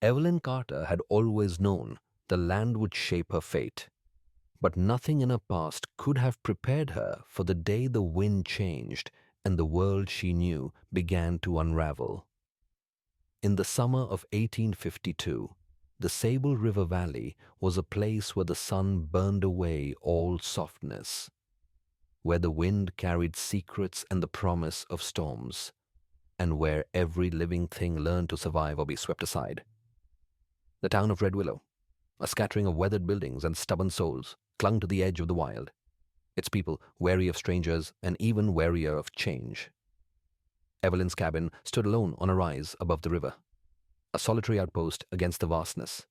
Evelyn Carter had always known the land would shape her fate, but nothing in her past could have prepared her for the day the wind changed and the world she knew began to unravel. In the summer of 1852, the Sable River Valley was a place where the sun burned away all softness, where the wind carried secrets and the promise of storms, and where every living thing learned to survive or be swept aside. The town of Red Willow, a scattering of weathered buildings and stubborn souls, clung to the edge of the wild, its people wary of strangers and even warier of change. Evelyn's cabin stood alone on a rise above the river, a solitary outpost against the vastness,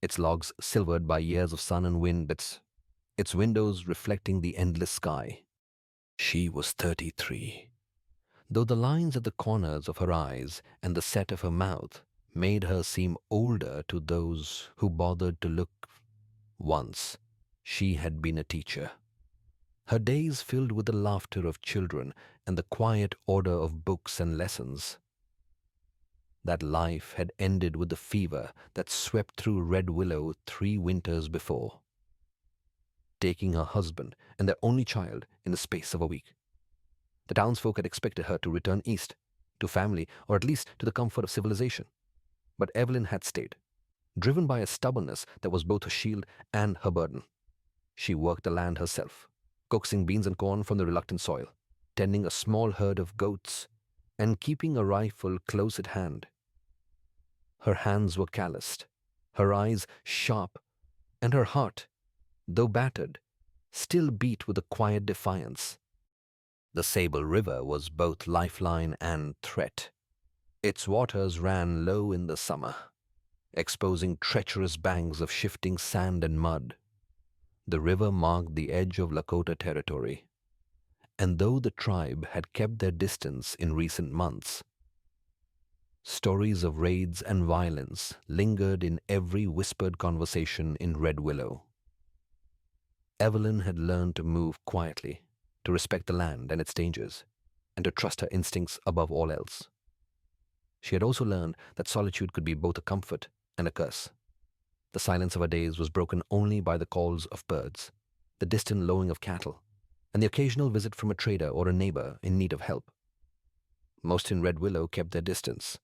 its logs silvered by years of sun and wind bits, its windows reflecting the endless sky. She was 33, though the lines at the corners of her eyes and the set of her mouth made her seem older to those who bothered to look. Once, she had been a teacher, her days filled with the laughter of children and the quiet order of books and lessons. That life had ended with the fever that swept through Red Willow 3 winters before, taking her husband and their only child in the space of a week. The townsfolk had expected her to return east, to family, or at least to the comfort of civilization. But Evelyn had stayed, driven by a stubbornness that was both her shield and her burden. She worked the land herself, coaxing beans and corn from the reluctant soil, tending a small herd of goats, and keeping a rifle close at hand. Her hands were calloused, her eyes sharp, and her heart, though battered, still beat with a quiet defiance. The Sable River was both lifeline and threat. Its waters ran low in the summer, exposing treacherous banks of shifting sand and mud. The river marked the edge of Lakota territory, and though the tribe had kept their distance in recent months, stories of raids and violence lingered in every whispered conversation in Red Willow. Evelyn had learned to move quietly, to respect the land and its dangers, and to trust her instincts above all else. She had also learned that solitude could be both a comfort and a curse. The silence of her days was broken only by the calls of birds, the distant lowing of cattle, and the occasional visit from a trader or a neighbor in need of help. Most in Red Willow kept their distance,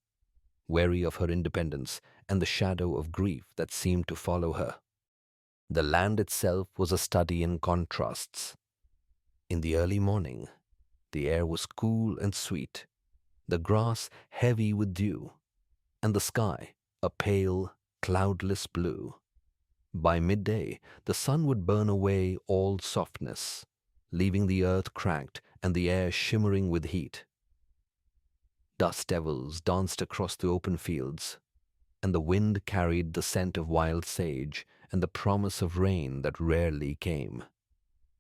wary of her independence and the shadow of grief that seemed to follow her. The land itself was a study in contrasts. In the early morning, the air was cool and sweet, the grass heavy with dew, and the sky a pale, cloudless blue. By midday, the sun would burn away all softness, leaving the earth cracked and the air shimmering with heat. Dust devils danced across the open fields, and the wind carried the scent of wild sage and the promise of rain that rarely came.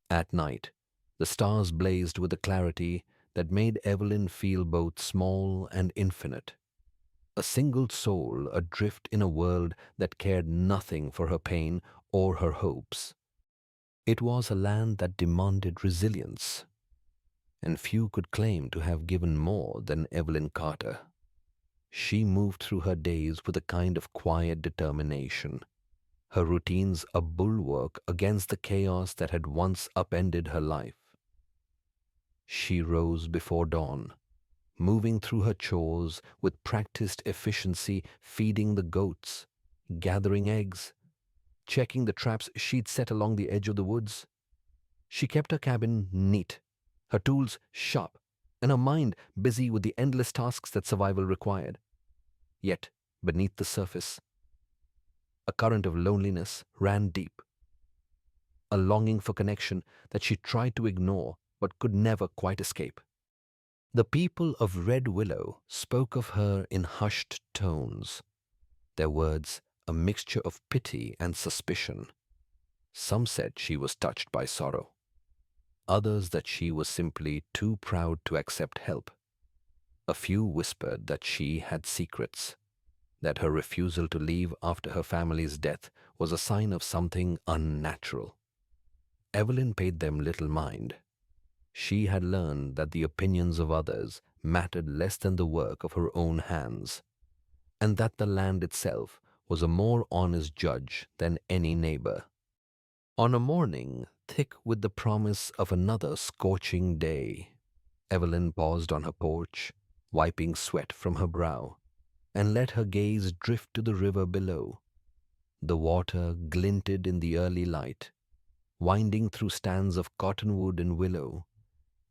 At night, the stars blazed with a clarity that made Evelyn feel both small and infinite, a single soul adrift in a world that cared nothing for her pain or her hopes. It was a land that demanded resilience, and few could claim to have given more than Evelyn Carter. She moved through her days with a kind of quiet determination, her routines a bulwark against the chaos that had once upended her life. She rose before dawn, moving through her chores with practiced efficiency, feeding the goats, gathering eggs, checking the traps she'd set along the edge of the woods. She kept her cabin neat, her tools sharp, and her mind busy with the endless tasks that survival required. Yet, beneath the surface, a current of loneliness ran deep, a longing for connection that she tried to ignore but could never quite escape. The people of Red Willow spoke of her in hushed tones, their words a mixture of pity and suspicion. Some said she was touched by sorrow, others that she was simply too proud to accept help. A few whispered that she had secrets, that her refusal to leave after her family's death was a sign of something unnatural. Evelyn paid them little mind. She had learned that the opinions of others mattered less than the work of her own hands, and that the land itself was a more honest judge than any neighbor. On a morning thick with the promise of another scorching day, Evelyn paused on her porch, wiping sweat from her brow, and let her gaze drift to the river below. The water glinted in the early light, winding through stands of cottonwood and willow,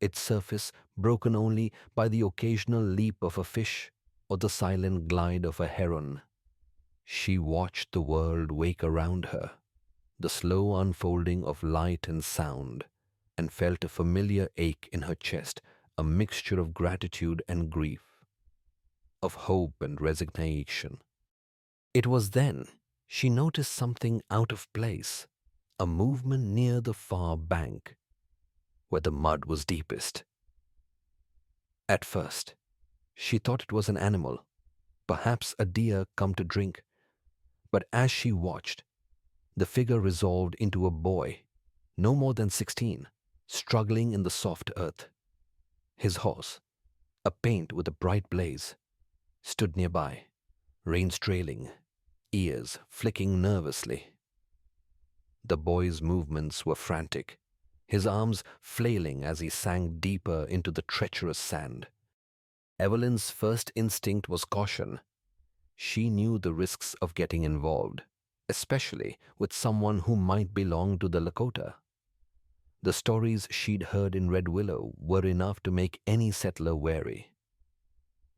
its surface broken only by the occasional leap of a fish or the silent glide of a heron. She watched the world wake around her, the slow unfolding of light and sound, and felt a familiar ache in her chest, a mixture of gratitude and grief, of hope and resignation. It was then she noticed something out of place, a movement near the far bank, where the mud was deepest. At first, she thought it was an animal, perhaps a deer come to drink, but as she watched, the figure resolved into a boy, no more than 16, struggling in the soft earth. His horse, a paint with a bright blaze, stood nearby, reins trailing, ears flicking nervously. The boy's movements were frantic, his arms flailing as he sank deeper into the treacherous sand. Evelyn's first instinct was caution. She knew the risks of getting involved, especially with someone who might belong to the Lakota. The stories she'd heard in Red Willow were enough to make any settler wary.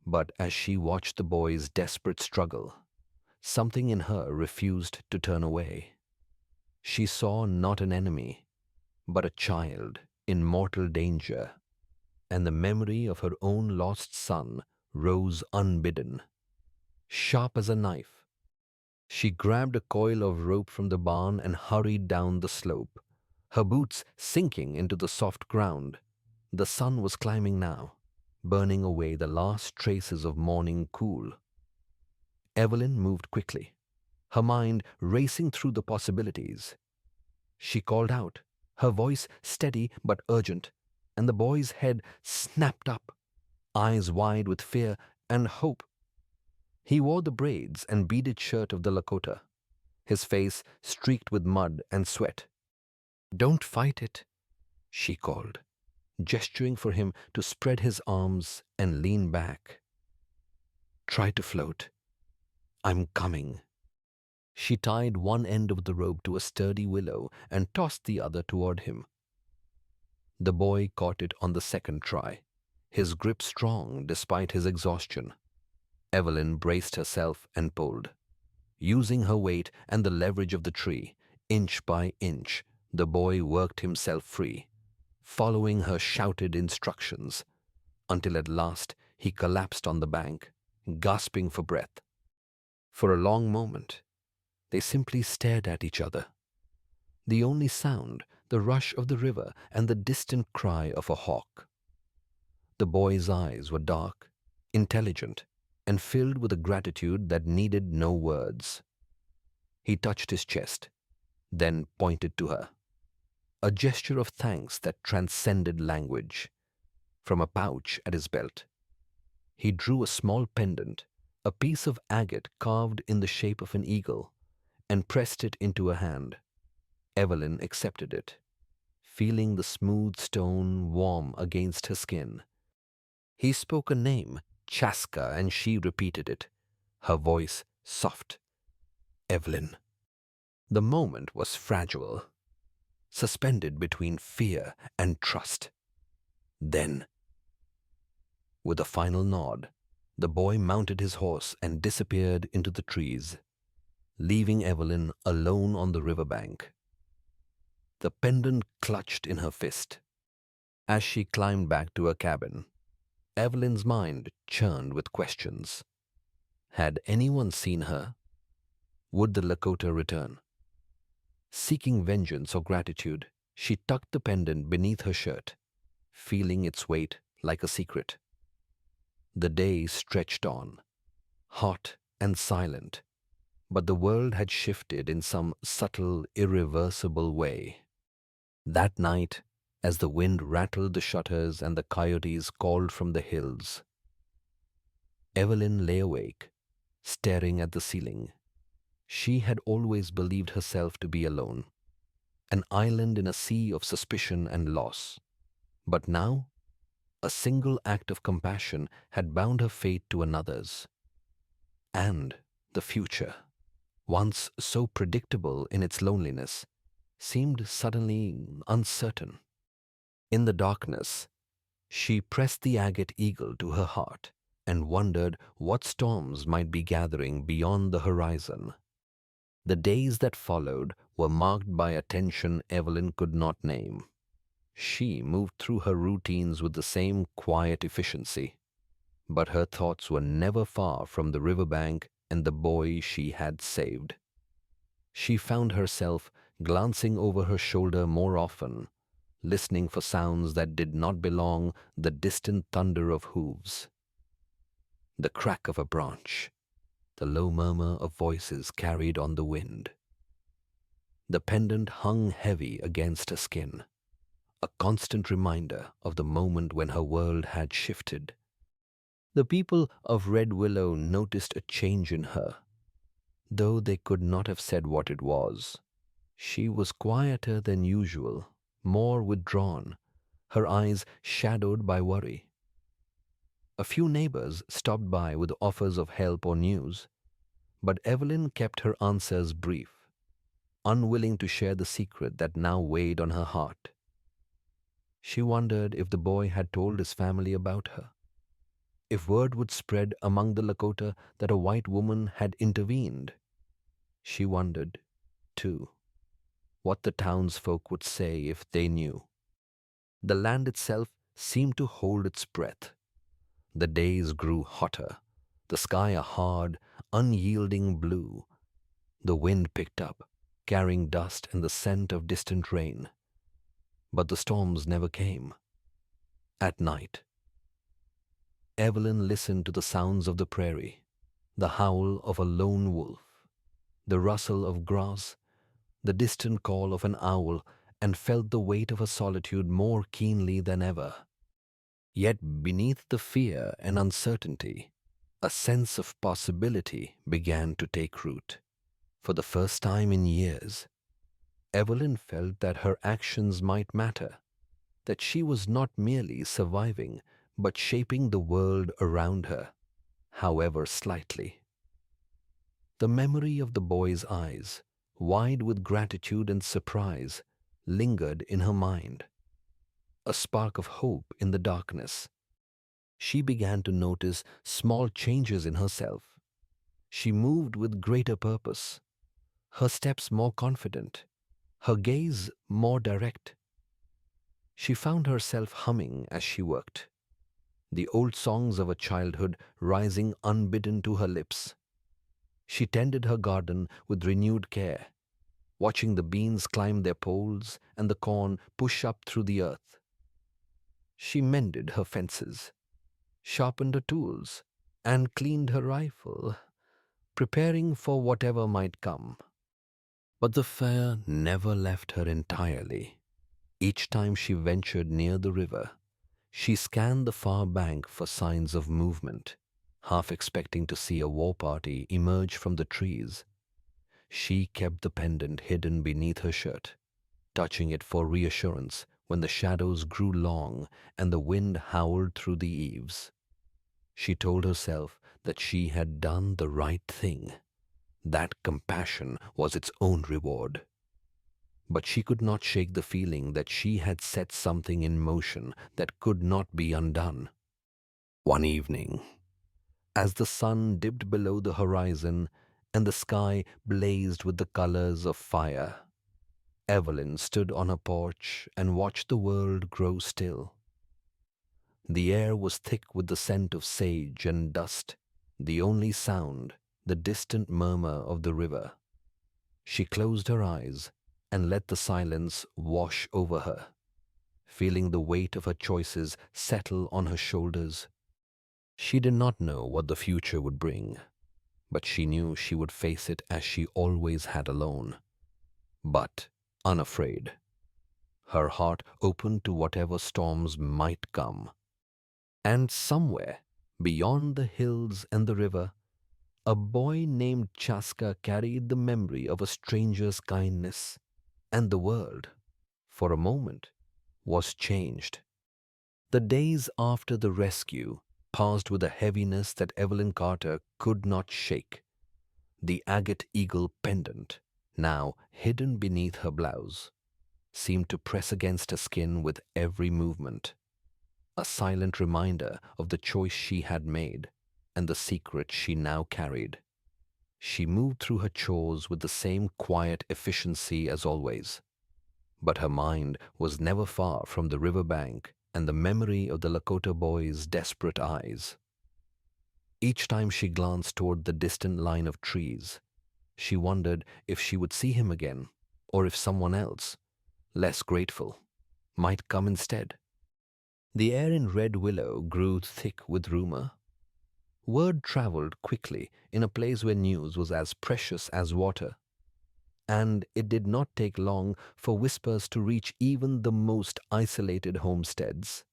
But as she watched the boy's desperate struggle, something in her refused to turn away. She saw not an enemy, but a child in mortal danger, and the memory of her own lost son rose unbidden. Sharp as a knife, she grabbed a coil of rope from the barn and hurried down the slope, her boots sinking into the soft ground. The sun was climbing now, burning away the last traces of morning cool. Evelyn moved quickly, her mind racing through the possibilities. She called out, her voice steady but urgent, and the boy's head snapped up, eyes wide with fear and hope. He wore the braids and beaded shirt of the Lakota, his face streaked with mud and sweat. "Don't fight it," she called, gesturing for him to spread his arms and lean back. "Try to float. I'm coming." She tied one end of the rope to a sturdy willow and tossed the other toward him. The boy caught it on the second try, his grip strong despite his exhaustion. Evelyn braced herself and pulled. Using her weight and the leverage of the tree, inch by inch, the boy worked himself free, following her shouted instructions, until at last he collapsed on the bank, gasping for breath. For a long moment, they simply stared at each other. The only sound, the rush of the river and the distant cry of a hawk. The boy's eyes were dark, intelligent, and filled with a gratitude that needed no words. He touched his chest, then pointed to her, a gesture of thanks that transcended language. From a pouch at his belt, he drew a small pendant, a piece of agate carved in the shape of an eagle, and pressed it into her hand. Evelyn accepted it, feeling the smooth stone warm against her skin. He spoke a name, Chaska, and she repeated it, her voice soft. "Evelyn." The moment was fragile, suspended between fear and trust. Then, with a final nod, the boy mounted his horse and disappeared into the trees, leaving Evelyn alone on the riverbank. The pendant clutched in her fist. As she climbed back to her cabin, Evelyn's mind churned with questions. Had anyone seen her? Would the Lakota return? Seeking vengeance or gratitude, she tucked the pendant beneath her shirt, feeling its weight like a secret. The day stretched on, hot and silent, but the world had shifted in some subtle, irreversible way. That night, as the wind rattled the shutters and the coyotes called from the hills, Evelyn lay awake, staring at the ceiling. She had always believed herself to be alone, an island in a sea of suspicion and loss. But now, a single act of compassion had bound her fate to another's. And the future, once so predictable in its loneliness, seemed suddenly uncertain. In the darkness, she pressed the agate eagle to her heart and wondered what storms might be gathering beyond the horizon. The days that followed were marked by a tension Evelyn could not name. She moved through her routines with the same quiet efficiency, but her thoughts were never far from the riverbank and the boy she had saved. She found herself glancing over her shoulder more often, listening for sounds that did not belong, the distant thunder of hooves, the crack of a branch, the low murmur of voices carried on the wind. The pendant hung heavy against her skin, a constant reminder of the moment when her world had shifted. The people of Red Willow noticed a change in her, though they could not have said what it was. She was quieter than usual, more withdrawn, her eyes shadowed by worry. A few neighbors stopped by with offers of help or news, but Evelyn kept her answers brief, unwilling to share the secret that now weighed on her heart. She wondered if the boy had told his family about her, if word would spread among the Lakota that a white woman had intervened. She wondered, too, what the townsfolk would say if they knew. The land itself seemed to hold its breath. The days grew hotter, the sky a hard, unyielding blue. The wind picked up, carrying dust and the scent of distant rain. But the storms never came. At night, Evelyn listened to the sounds of the prairie, the howl of a lone wolf, the rustle of grass, the distant call of an owl, and felt the weight of her solitude more keenly than ever. Yet beneath the fear and uncertainty, a sense of possibility began to take root. For the first time in years, Evelyn felt that her actions might matter, that she was not merely surviving, but shaping the world around her, however slightly. The memory of the boy's eyes, wide with gratitude and surprise, lingered in her mind. A spark of hope in the darkness. She began to notice small changes in herself. She moved with greater purpose, her steps more confident, her gaze more direct. She found herself humming as she worked, the old songs of her childhood rising unbidden to her lips. She tended her garden with renewed care, watching the beans climb their poles and the corn push up through the earth. She mended her fences, sharpened her tools, and cleaned her rifle, preparing for whatever might come. But the fear never left her entirely. Each time she ventured near the river, she scanned the far bank for signs of movement, half expecting to see a war party emerge from the trees. She kept the pendant hidden beneath her shirt, touching it for reassurance when the shadows grew long and the wind howled through the eaves. She told herself that she had done the right thing, that compassion was its own reward. But she could not shake the feeling that she had set something in motion that could not be undone. One evening, as the sun dipped below the horizon and the sky blazed with the colors of fire, Evelyn stood on her porch and watched the world grow still. The air was thick with the scent of sage and dust, the only sound, the distant murmur of the river. She closed her eyes and let the silence wash over her, feeling the weight of her choices settle on her shoulders. She did not know what the future would bring, but she knew she would face it as she always had alone, but unafraid, her heart open to whatever storms might come. And somewhere, beyond the hills and the river, A boy named Chaska carried the memory of a stranger's kindness, and the world, for a moment, was changed. The days after the rescue passed with a heaviness that Evelyn Carter could not shake. The agate eagle pendant, now hidden beneath her blouse, seemed to press against her skin with every movement, a silent reminder of the choice she had made and the secret she now carried. She moved through her chores with the same quiet efficiency as always, but her mind was never far from the river bank and the memory of the Lakota boy's desperate eyes. Each time she glanced toward the distant line of trees, she wondered if she would see him again, or if someone else, less grateful, might come instead. The air in Red Willow grew thick with rumor. Word traveled quickly in a place where news was as precious as water, and it did not take long for whispers to reach even the most isolated homesteads.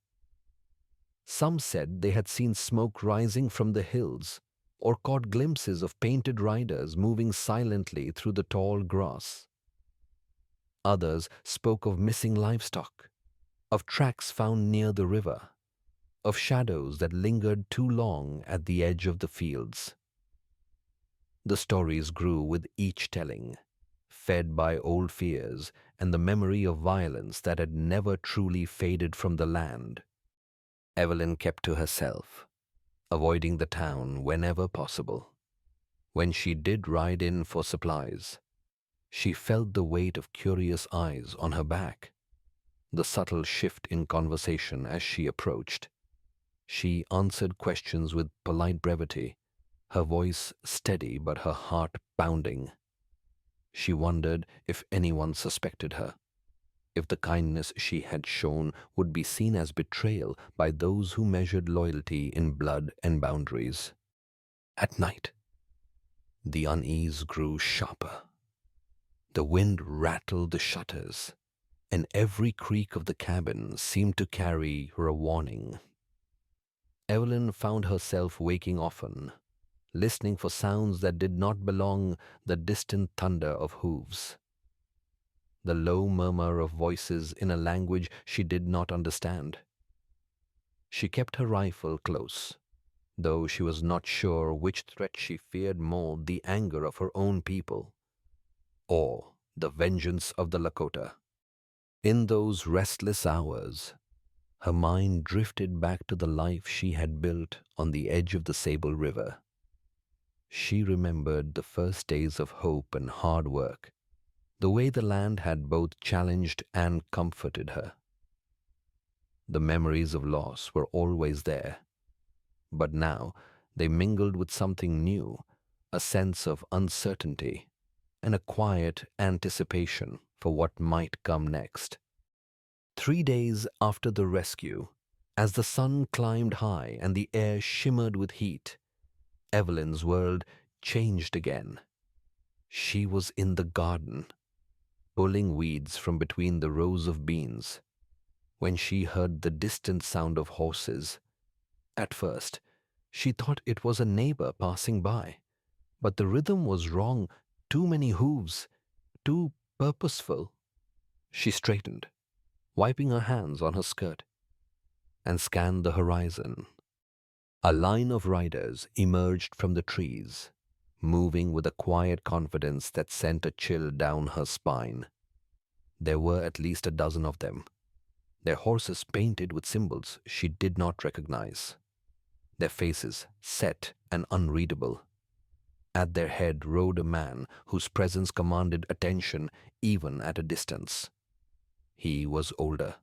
Some said they had seen smoke rising from the hills or caught glimpses of painted riders moving silently through the tall grass. Others spoke of missing livestock, of tracks found near the river, of shadows that lingered too long at the edge of the fields. The stories grew with each telling, fed by old fears and the memory of violence that had never truly faded from the land. Evelyn kept to herself, avoiding the town whenever possible. When she did ride in for supplies, she felt the weight of curious eyes on her back, the subtle shift in conversation as she approached. She answered questions with polite brevity, her voice steady but her heart pounding. She wondered if anyone suspected her, if the kindness she had shown would be seen as betrayal by those who measured loyalty in blood and boundaries. At night, the unease grew sharper. The wind rattled the shutters, and every creak of the cabin seemed to carry her a warning. Evelyn found herself waking often, listening for sounds that did not belong, the distant thunder of hooves, the low murmur of voices in a language she did not understand. She kept her rifle close, though she was not sure which threat she feared more, the anger of her own people or the vengeance of the Lakota. In those restless hours, her mind drifted back to the life she had built on the edge of the Sable River. She remembered the first days of hope and hard work, the way the land had both challenged and comforted her. The memories of loss were always there, but now they mingled with something new, a sense of uncertainty and a quiet anticipation for what might come next. 3 days after the rescue, as the sun climbed high and the air shimmered with heat, Evelyn's world changed again. She was in the garden, pulling weeds from between the rows of beans, when she heard the distant sound of horses. At first, she thought it was a neighbor passing by, but the rhythm was wrong, too many hooves, too purposeful. She straightened, wiping her hands on her skirt, and scanned the horizon. A line of riders emerged from the trees, moving with a quiet confidence that sent a chill down her spine. There were at least a dozen of them, their horses painted with symbols she did not recognize, their faces set and unreadable. At their head rode a man whose presence commanded attention even at a distance. He was older,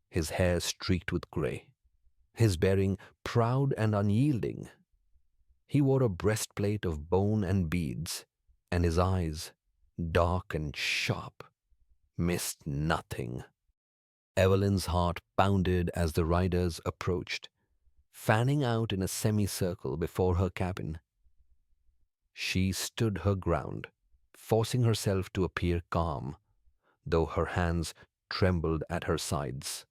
his hair streaked with gray, his bearing proud and unyielding. He wore a breastplate of bone and beads, and his eyes, dark and sharp, missed nothing. Evelyn's heart pounded as the riders approached, fanning out in a semicircle before her cabin. She stood her ground, forcing herself to appear calm, though her hands trembled at her sides.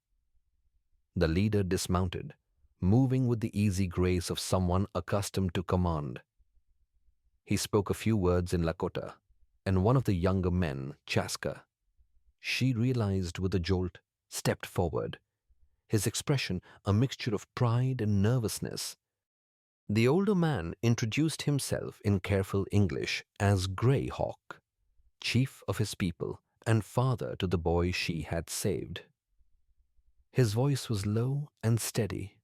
The leader dismounted, moving with the easy grace of someone accustomed to command. He spoke a few words in Lakota, and one of the younger men, Chaska, she realized with a jolt, stepped forward, his expression a mixture of pride and nervousness. The older man introduced himself in careful English as Greyhawk, chief of his people and father to the boy she had saved. His voice was low and steady,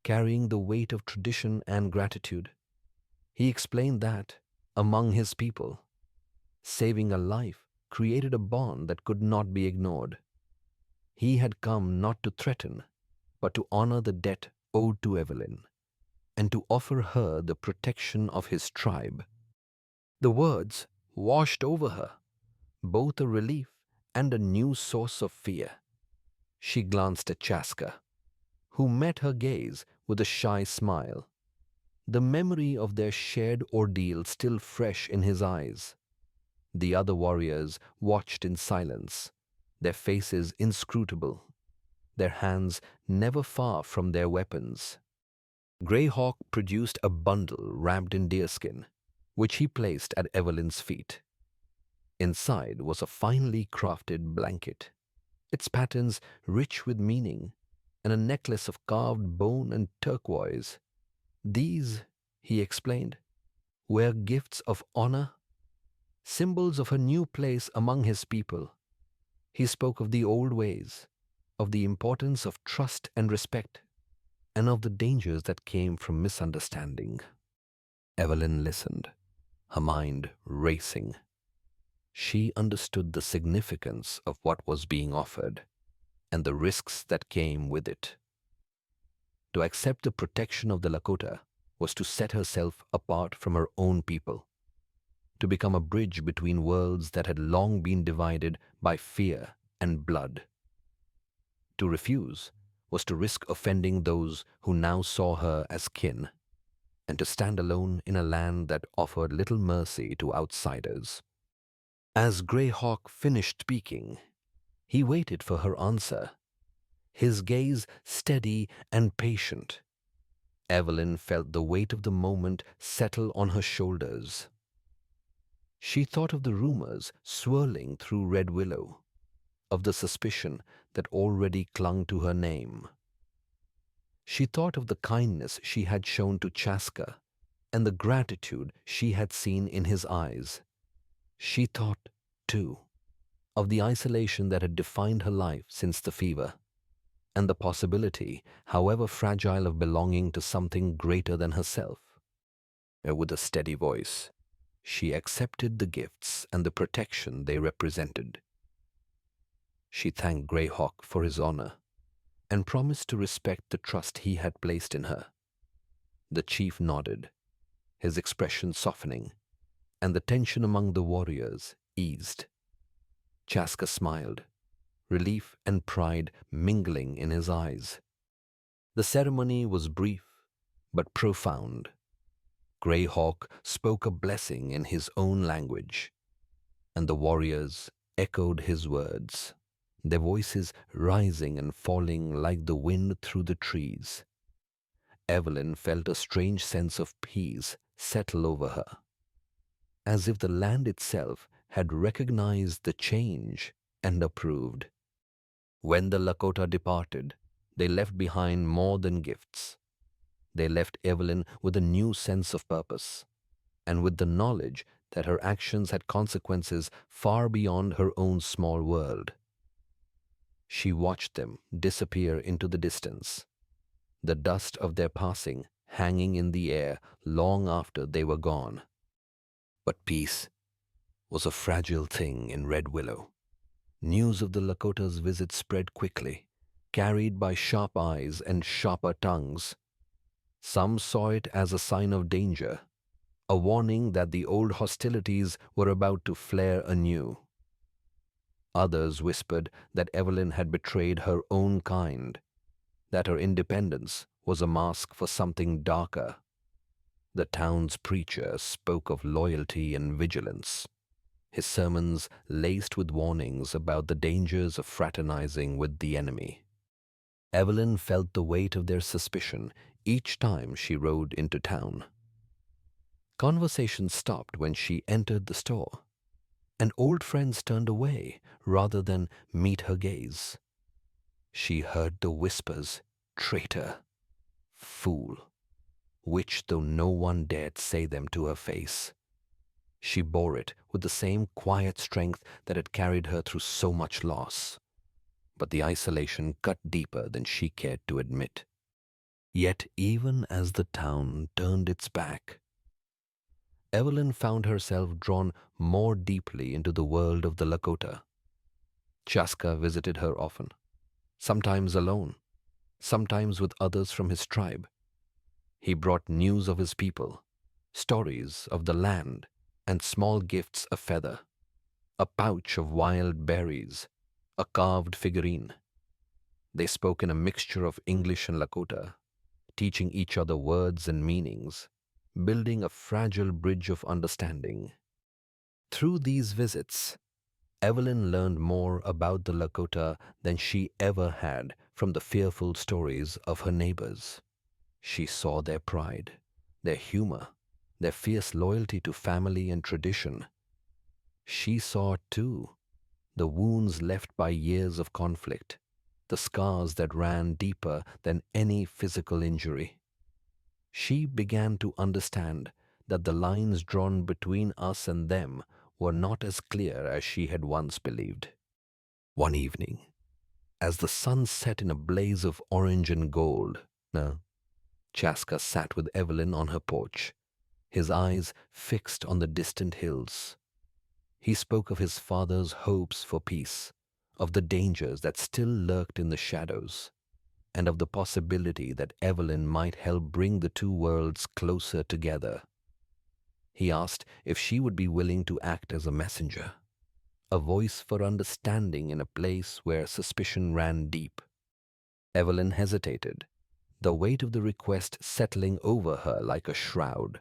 carrying the weight of tradition and gratitude. He explained that, among his people, saving a life created a bond that could not be ignored. He had come not to threaten, but to honor the debt owed to Evelyn, and to offer her the protection of his tribe. The words washed over her, both a relief and a new source of fear. She glanced at Chaska, who met her gaze with a shy smile, the memory of their shared ordeal still fresh in his eyes. The other warriors watched in silence, their faces inscrutable, their hands never far from their weapons. Greyhawk produced a bundle wrapped in deerskin, which he placed at Evelyn's feet. Inside was a finely crafted blanket, its patterns rich with meaning, and a necklace of carved bone and turquoise. These, he explained, were gifts of honor, symbols of her new place among his people. He spoke of the old ways, of the importance of trust and respect, and of the dangers that came from misunderstanding. Evelyn listened, her mind racing. She understood the significance of what was being offered and the risks that came with it. To accept the protection of the Lakota was to set herself apart from her own people, to become a bridge between worlds that had long been divided by fear and blood. To refuse was to risk offending those who now saw her as kin, and to stand alone in a land that offered little mercy to outsiders. As Greyhawk finished speaking, he waited for her answer, his gaze steady and patient. Evelyn felt the weight of the moment settle on her shoulders. She thought of the rumors swirling through Red Willow, of the suspicion that already clung to her name. She thought of the kindness she had shown to Chaska and the gratitude she had seen in his eyes. She thought, too, of the isolation that had defined her life since the fever, and the possibility, however fragile, of belonging to something greater than herself. With a steady voice, she accepted the gifts and the protection they represented. She thanked Greyhawk for his honor and promised to respect the trust he had placed in her. The chief nodded, his expression softening, and the tension among the warriors eased. Chaska smiled, relief and pride mingling in his eyes. The ceremony was brief but profound. Greyhawk spoke a blessing in his own language, and the warriors echoed his words, their voices rising and falling like the wind through the trees. Evelyn felt a strange sense of peace settle over her, as if the land itself had recognized the change and approved. When the Lakota departed, they left behind more than gifts. They left Evelyn with a new sense of purpose, and with the knowledge that her actions had consequences far beyond her own small world. She watched them disappear into the distance, the dust of their passing hanging in the air long after they were gone. But peace was a fragile thing in Red Willow. News of the Lakota's visit spread quickly, carried by sharp eyes and sharper tongues. Some saw it as a sign of danger, a warning that the old hostilities were about to flare anew. Others whispered that Evelyn had betrayed her own kind, that her independence was a mask for something darker. The town's preacher spoke of loyalty and vigilance, his sermons laced with warnings about the dangers of fraternizing with the enemy. Evelyn felt the weight of their suspicion each time she rode into town. Conversation stopped when she entered the store, and old friends turned away rather than meet her gaze. She heard the whispers, "Traitor," "Fool," which though no one dared say them to her face. She bore it with the same quiet strength that had carried her through so much loss. But the isolation cut deeper than she cared to admit. Yet even as the town turned its back, Evelyn found herself drawn more deeply into the world of the Lakota. Chaska visited her often, sometimes alone, sometimes with others from his tribe. He brought news of his people, stories of the land, and small gifts: a feather, a pouch of wild berries, a carved figurine. They spoke in a mixture of English and Lakota, teaching each other words and meanings, building a fragile bridge of understanding. Through these visits, Evelyn learned more about the Lakota than she ever had from the fearful stories of her neighbors. She saw their pride, their humor, their fierce loyalty to family and tradition. She saw, too, the wounds left by years of conflict, the scars that ran deeper than any physical injury. She began to understand that the lines drawn between us and them were not as clear as she had once believed. One evening, as the sun set in a blaze of orange and gold, Chaska sat with Evelyn on her porch, his eyes fixed on the distant hills. He spoke of his father's hopes for peace, of the dangers that still lurked in the shadows, and of the possibility that Evelyn might help bring the two worlds closer together. He asked if she would be willing to act as a messenger, a voice for understanding in a place where suspicion ran deep. Evelyn hesitated, the weight of the request settling over her like a shroud.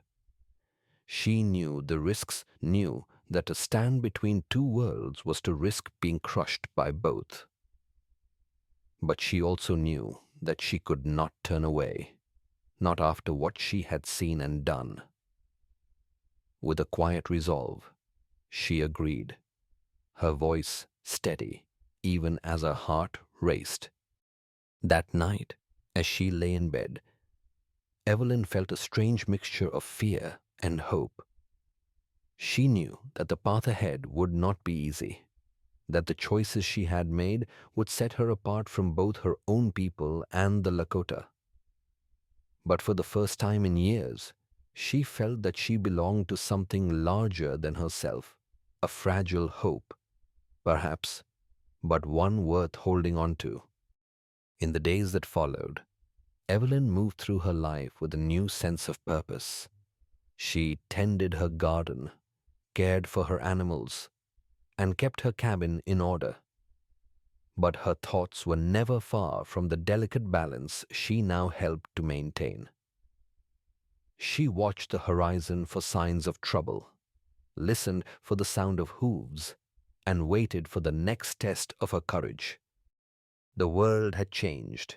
She knew the risks, knew that to stand between two worlds was to risk being crushed by both. But she also knew that she could not turn away, not after what she had seen and done. With a quiet resolve, she agreed, her voice steady even as her heart raced. That night, as she lay in bed, Evelyn felt a strange mixture of fear and hope. She knew that the path ahead would not be easy, that the choices she had made would set her apart from both her own people and the Lakota. But for the first time in years, she felt that she belonged to something larger than herself, a fragile hope, perhaps, but one worth holding on to. In the days that followed, Evelyn moved through her life with a new sense of purpose. She tended her garden, cared for her animals, and kept her cabin in order. But her thoughts were never far from the delicate balance she now helped to maintain. She watched the horizon for signs of trouble, listened for the sound of hooves, and waited for the next test of her courage. The world had changed,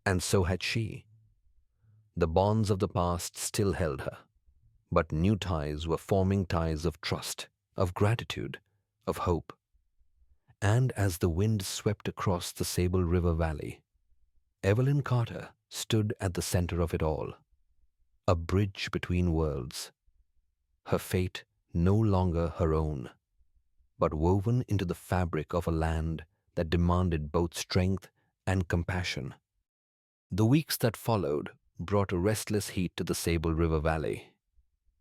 and so had she. The bonds of the past still held her, but new ties were forming, ties of trust, of gratitude, of hope. And as the wind swept across the Sable River Valley, Evelyn Carter stood at the center of it all, a bridge between worlds, her fate no longer her own, but woven into the fabric of a land that demanded both strength and compassion. The weeks that followed brought a restless heat to the Sable River Valley,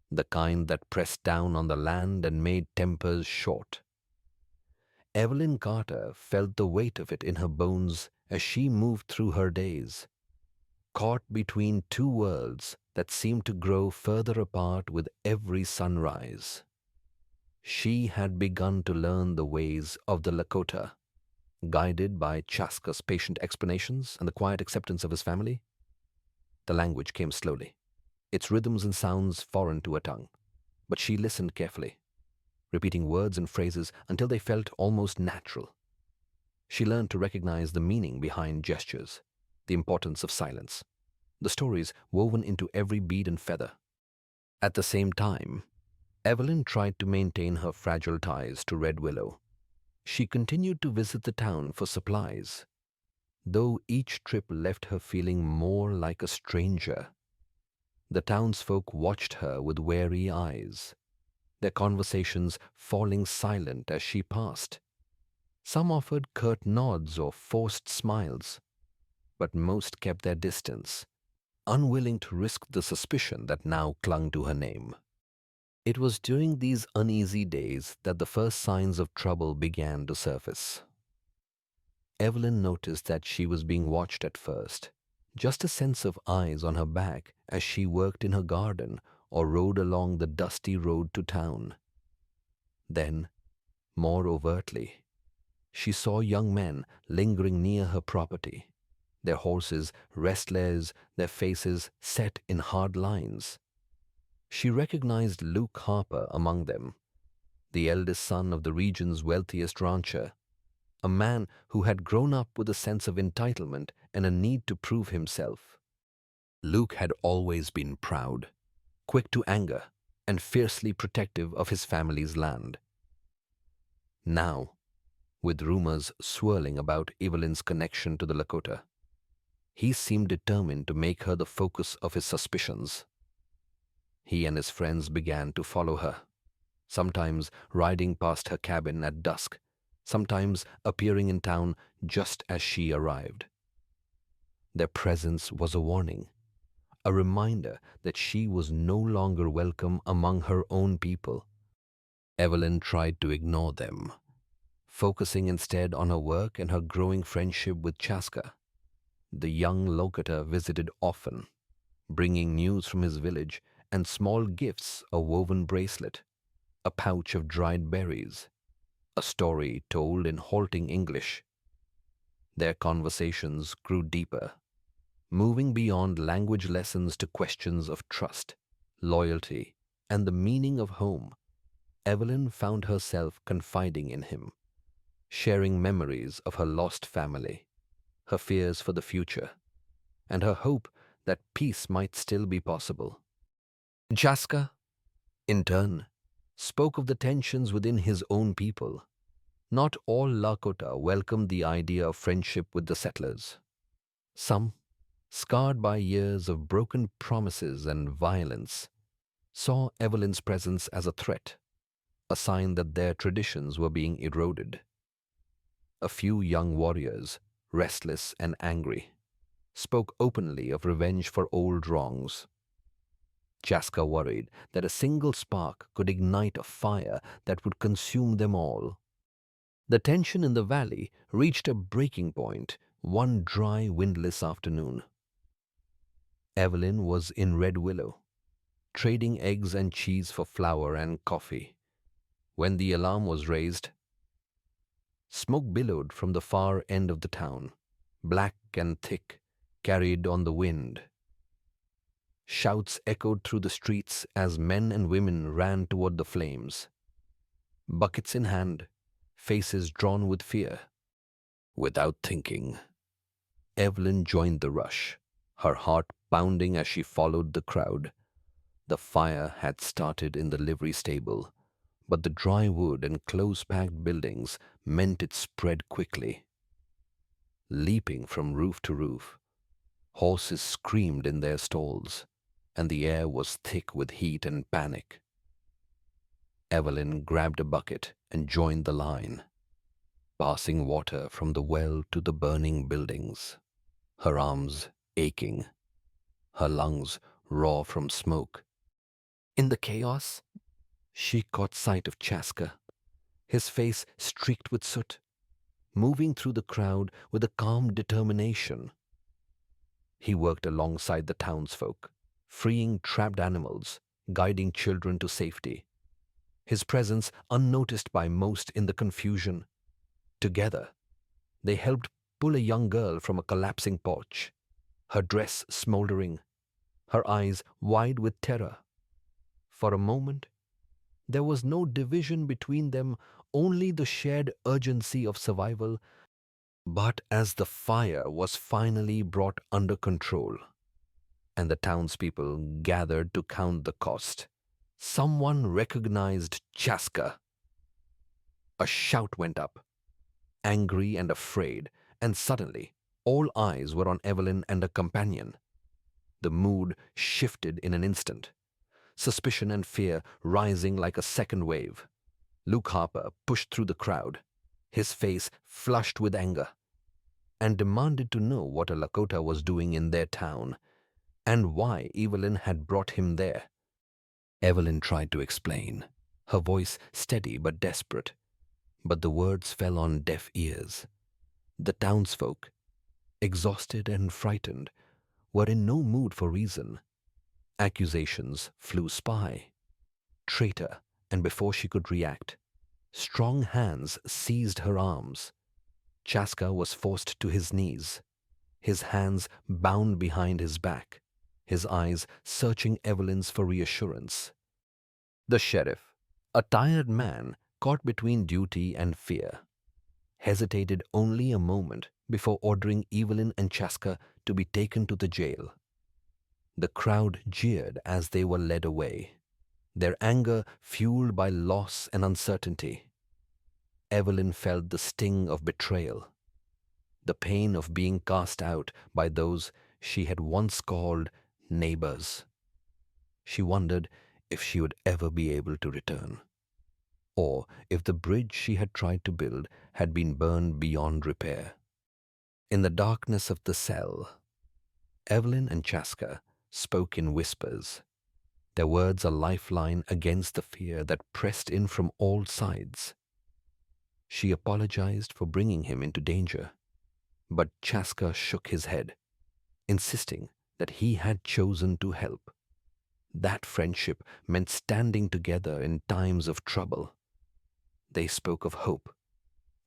the kind that pressed down on the land and made tempers short. Evelyn Carter felt the weight of it in her bones as she moved through her days, caught between two worlds that seemed to grow further apart with every sunrise. She had begun to learn the ways of the Lakota, guided by Chaska's patient explanations and the quiet acceptance of his family. The language came slowly, its rhythms and sounds foreign to her tongue, but she listened carefully, repeating words and phrases until they felt almost natural. She learned to recognize the meaning behind gestures, the importance of silence, the stories woven into every bead and feather. At the same time, Evelyn tried to maintain her fragile ties to Red Willow. She continued to visit the town for supplies, though each trip left her feeling more like a stranger. The townsfolk watched her with wary eyes, their conversations falling silent as she passed. Some offered curt nods or forced smiles, but most kept their distance, unwilling to risk the suspicion that now clung to her name. It was during these uneasy days that the first signs of trouble began to surface. Evelyn noticed that she was being watched at first, just a sense of eyes on her back as she worked in her garden or rode along the dusty road to town. Then, more overtly, she saw young men lingering near her property, their horses restless, their faces set in hard lines. She recognized Luke Harper among them, the eldest son of the region's wealthiest rancher, a man who had grown up with a sense of entitlement and a need to prove himself. Luke had always been proud, quick to anger, and fiercely protective of his family's land. Now, with rumors swirling about Evelyn's connection to the Lakota, he seemed determined to make her the focus of his suspicions. He and his friends began to follow her, sometimes riding past her cabin at dusk, sometimes appearing in town just as she arrived. Their presence was a warning, a reminder that she was no longer welcome among her own people. Evelyn tried to ignore them, focusing instead on her work and her growing friendship with Chaska. The young Lakota visited often, bringing news from his village and small gifts, a woven bracelet, a pouch of dried berries, a story told in halting English. Their conversations grew deeper, moving beyond language lessons to questions of trust, loyalty, and the meaning of home. Evelyn found herself confiding in him, sharing memories of her lost family, her fears for the future, and her hope that peace might still be possible. Chaska, in turn, spoke of the tensions within his own people. Not all Lakota welcomed the idea of friendship with the settlers. Some, scarred by years of broken promises and violence, saw Evelyn's presence as a threat, a sign that their traditions were being eroded. A few young warriors, restless and angry, spoke openly of revenge for old wrongs. Chaska worried that a single spark could ignite a fire that would consume them all. The tension in the valley reached a breaking point one dry, windless afternoon. Evelyn was in Red Willow, trading eggs and cheese for flour and coffee, when the alarm was raised. Smoke billowed from the far end of the town, black and thick, carried on the wind. Shouts echoed through the streets as men and women ran toward the flames, buckets in hand, faces drawn with fear. Without thinking, Evelyn joined the rush, her heart pounding as she followed the crowd. The fire had started in the livery stable, but the dry wood and close-packed buildings meant it spread quickly. Leaping from roof to roof, horses screamed in their stalls, and the air was thick with heat and panic. Evelyn grabbed a bucket and joined the line, passing water from the well to the burning buildings, her arms aching, her lungs raw from smoke. In the chaos, she caught sight of Chaska, his face streaked with soot, moving through the crowd with a calm determination. He worked alongside the townsfolk, freeing trapped animals, guiding children to safety, his presence unnoticed by most in the confusion. Together, they helped pull a young girl from a collapsing porch, her dress smoldering, her eyes wide with terror. For a moment, there was no division between them, only the shared urgency of survival. But as the fire was finally brought under control, and the townspeople gathered to count the cost. Someone recognized Chaska. A shout went up, angry and afraid, and suddenly all eyes were on Evelyn and her companion. The mood shifted in an instant, suspicion and fear rising like a second wave. Luke Harper pushed through the crowd, his face flushed with anger, and demanded to know what a Lakota was doing in their town and why Evelyn had brought him there. Evelyn tried to explain, her voice steady but desperate, but the words fell on deaf ears. The townsfolk, exhausted and frightened, were in no mood for reason. Accusations flew spy, traitor, and before she could react, strong hands seized her arms. Chaska was forced to his knees, his hands bound behind his back, his eyes searching Evelyn's for reassurance. The sheriff, a tired man caught between duty and fear, hesitated only a moment before ordering Evelyn and Chaska to be taken to the jail. The crowd jeered as they were led away, their anger fueled by loss and uncertainty. Evelyn felt the sting of betrayal, the pain of being cast out by those she had once called neighbors. She wondered if she would ever be able to return, or if the bridge she had tried to build had been burned beyond repair. In the darkness of the cell, Evelyn and Chaska spoke in whispers, their words a lifeline against the fear that pressed in from all sides. She apologized for bringing him into danger, but Chaska shook his head, insisting that he had chosen to help. That friendship meant standing together in times of trouble. They spoke of hope,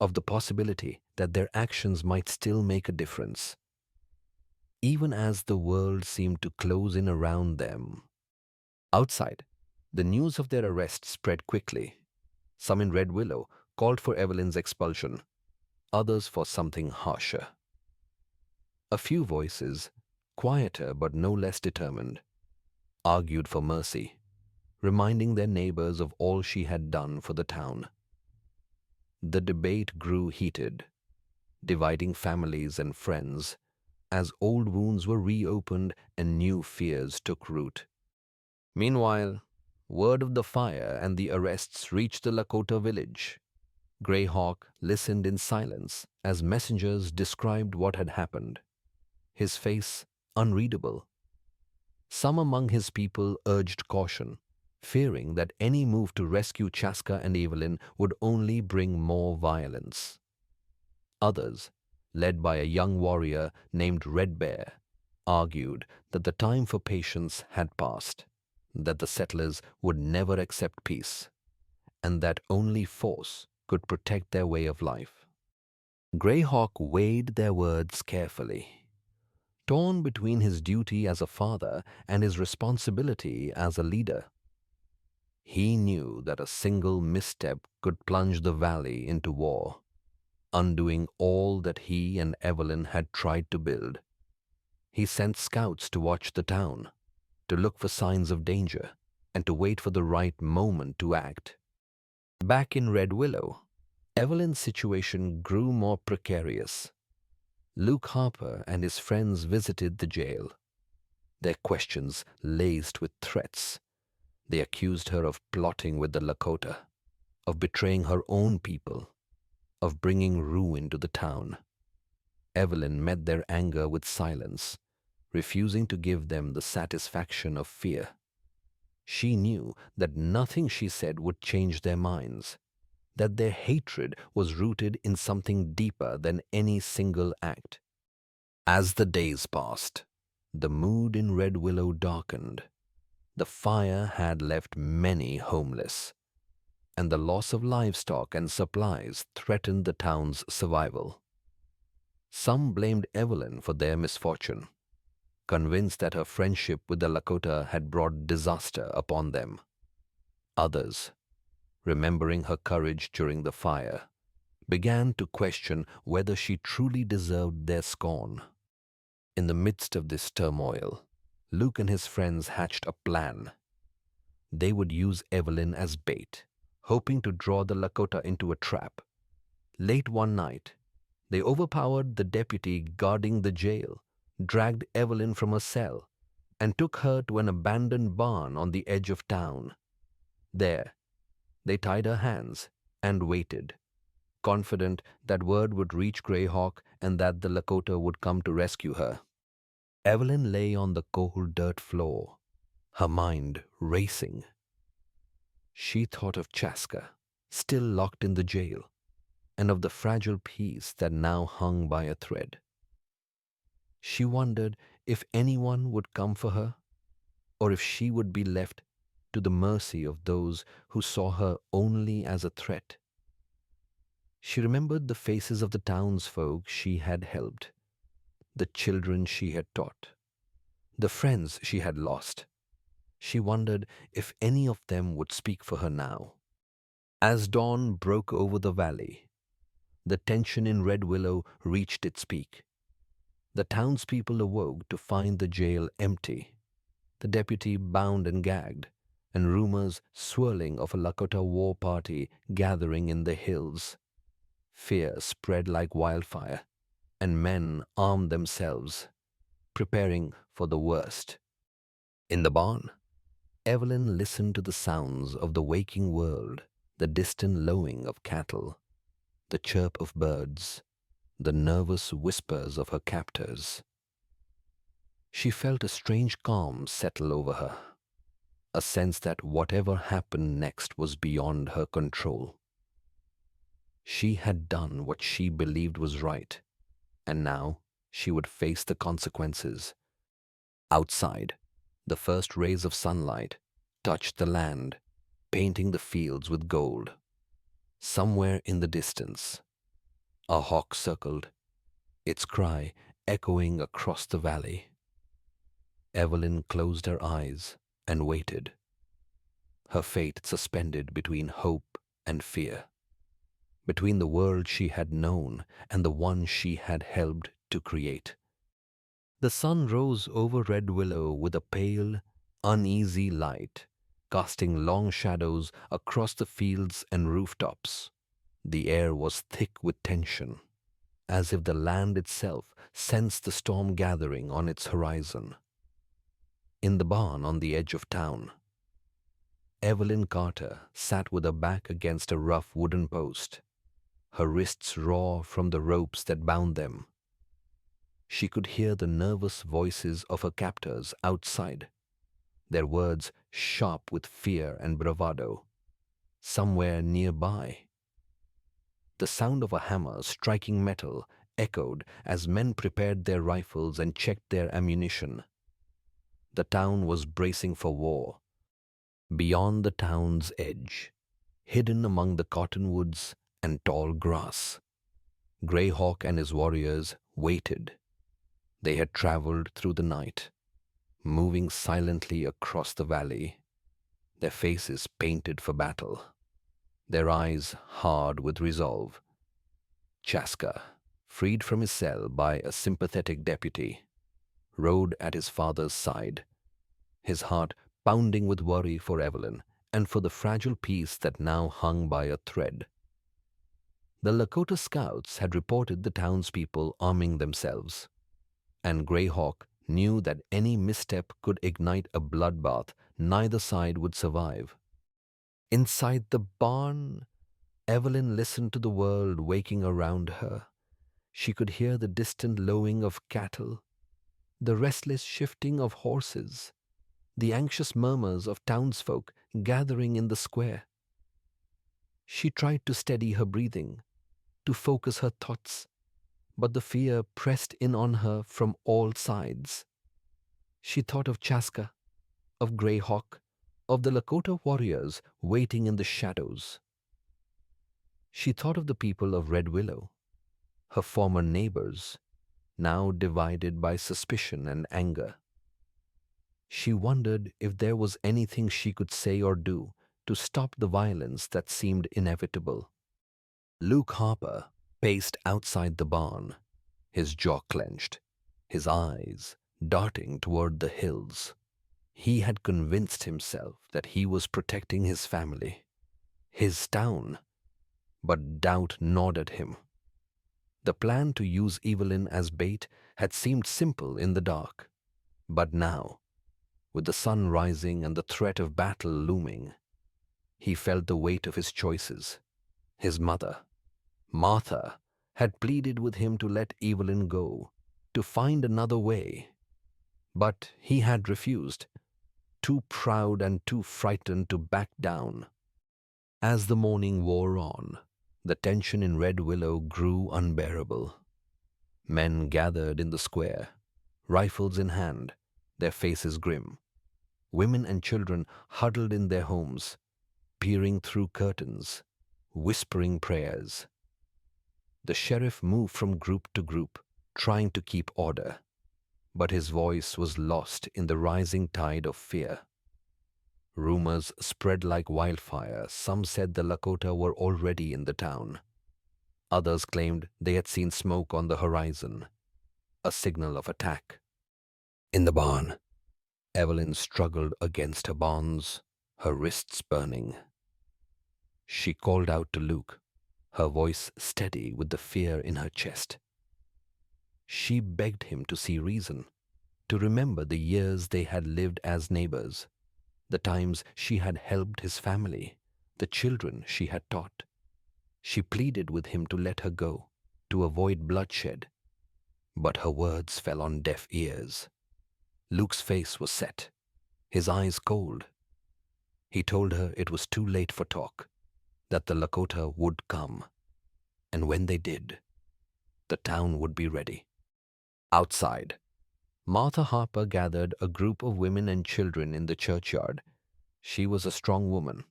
of the possibility that their actions might still make a difference. Even as the world seemed to close in around them. Outside, the news of their arrest spread quickly. Some in Red Willow called for Evelyn's expulsion, others for something harsher. A few voices, quieter but no less determined, argued for mercy, reminding their neighbors of all she had done for the town. The debate grew heated, dividing families and friends, as old wounds were reopened and new fears took root. Meanwhile, word of the fire and the arrests reached the Lakota village. Greyhawk listened in silence as messengers described what had happened, his face unreadable. Some among his people urged caution, fearing that any move to rescue Chaska and Evelyn would only bring more violence. Others, led by a young warrior named Red Bear, argued that the time for patience had passed, that the settlers would never accept peace, and that only force could protect their way of life. Greyhawk weighed their words carefully. Torn between his duty as a father and his responsibility as a leader, he knew that a single misstep could plunge the valley into war, undoing all that he and Evelyn had tried to build. He sent scouts to watch the town, to look for signs of danger, and to wait for the right moment to act. Back in Red Willow, Evelyn's situation grew more precarious. Luke Harper and his friends visited the jail, their questions laced with threats. They accused her of plotting with the Lakota, of betraying her own people, of bringing ruin to the town. Evelyn met their anger with silence, refusing to give them the satisfaction of fear. She knew that nothing she said would change their minds, that their hatred was rooted in something deeper than any single act. As the days passed, the mood in Red Willow darkened. The fire had left many homeless, and the loss of livestock and supplies threatened the town's survival. Some blamed Evelyn for their misfortune, convinced that her friendship with the Lakota had brought disaster upon them. Others, remembering her courage during the fire, began to question whether she truly deserved their scorn. In the midst of this turmoil, Luke and his friends hatched a plan. They would use Evelyn as bait, hoping to draw the Lakota into a trap. Late one night, they overpowered the deputy guarding the jail, dragged Evelyn from her cell, and took her to an abandoned barn on the edge of town. There, they tied her hands and waited, confident that word would reach Greyhawk and that the Lakota would come to rescue her. Evelyn lay on the cold dirt floor, her mind racing. She thought of Chaska, still locked in the jail, and of the fragile peace that now hung by a thread. She wondered if anyone would come for her, or if she would be left to the mercy of those who saw her only as a threat. She remembered the faces of the townsfolk she had helped, the children she had taught, the friends she had lost. She wondered if any of them would speak for her now. As dawn broke over the valley, the tension in Red Willow reached its peak. The townspeople awoke to find the jail empty, the deputy bound and gagged, and rumors swirling of a Lakota war party gathering in the hills. Fear spread like wildfire, and men armed themselves, preparing for the worst. In the barn, Evelyn listened to the sounds of the waking world, the distant lowing of cattle, the chirp of birds, the nervous whispers of her captors. She felt a strange calm settle over her, a sense that whatever happened next was beyond her control. She had done what she believed was right, and now she would face the consequences. Outside, the first rays of sunlight touched the land, painting the fields with gold. Somewhere in the distance, a hawk circled, its cry echoing across the valley. Evelyn closed her eyes and waited, her fate suspended between hope and fear, between the world she had known and the one she had helped to create. The sun rose over Red Willow with a pale, uneasy light, casting long shadows across the fields and rooftops. The air was thick with tension, as if the land itself sensed the storm gathering on its horizon. In the barn on the edge of town, Evelyn Carter sat with her back against a rough wooden post, her wrists raw from the ropes that bound them. She could hear the nervous voices of her captors outside, their words sharp with fear and bravado. Somewhere nearby, the sound of a hammer striking metal echoed as men prepared their rifles and checked their ammunition. The town was bracing for war. Beyond the town's edge, hidden among the cottonwoods and tall grass, Greyhawk and his warriors waited. They had traveled through the night, moving silently across the valley, their faces painted for battle, their eyes hard with resolve. Chaska, freed from his cell by a sympathetic deputy, rode at his father's side, his heart pounding with worry for Evelyn and for the fragile peace that now hung by a thread. The Lakota scouts had reported the townspeople arming themselves, and Greyhawk knew that any misstep could ignite a bloodbath neither side would survive. Inside the barn, Evelyn listened to the world waking around her. She could hear the distant lowing of cattle, the restless shifting of horses, the anxious murmurs of townsfolk gathering in the square. She tried to steady her breathing, to focus her thoughts, but the fear pressed in on her from all sides. She thought of Chaska, of Greyhawk, of the Lakota warriors waiting in the shadows. She thought of the people of Red Willow, her former neighbors, now divided by suspicion and anger. She wondered if there was anything she could say or do to stop the violence that seemed inevitable. Luke Harper paced outside the barn, his jaw clenched, his eyes darting toward the hills. He had convinced himself that he was protecting his family, his town, but doubt gnawed at him. The plan to use Evelyn as bait had seemed simple in the dark, but now, with the sun rising and the threat of battle looming, he felt the weight of his choices. His mother, Martha, had pleaded with him to let Evelyn go, to find another way. But he had refused, too proud and too frightened to back down. As the morning wore on, the tension in Red Willow grew unbearable. Men gathered in the square, rifles in hand, their faces grim. Women and children huddled in their homes, peering through curtains, whispering prayers. The sheriff moved from group to group, trying to keep order, but his voice was lost in the rising tide of fear. Rumors spread like wildfire. Some said the Lakota were already in the town. Others claimed they had seen smoke on the horizon, a signal of attack. In the barn, Evelyn struggled against her bonds, her wrists burning. She called out to Luke, her voice steady with the fear in her chest. She begged him to see reason, to remember the years they had lived as neighbors, the times she had helped his family, the children she had taught. She pleaded with him to let her go, to avoid bloodshed. But her words fell on deaf ears. Luke's face was set, his eyes cold. He told her it was too late for talk, that the Lakota would come, and when they did, the town would be ready. Outside, Martha Harper gathered a group of women and children in the churchyard. She was a strong woman,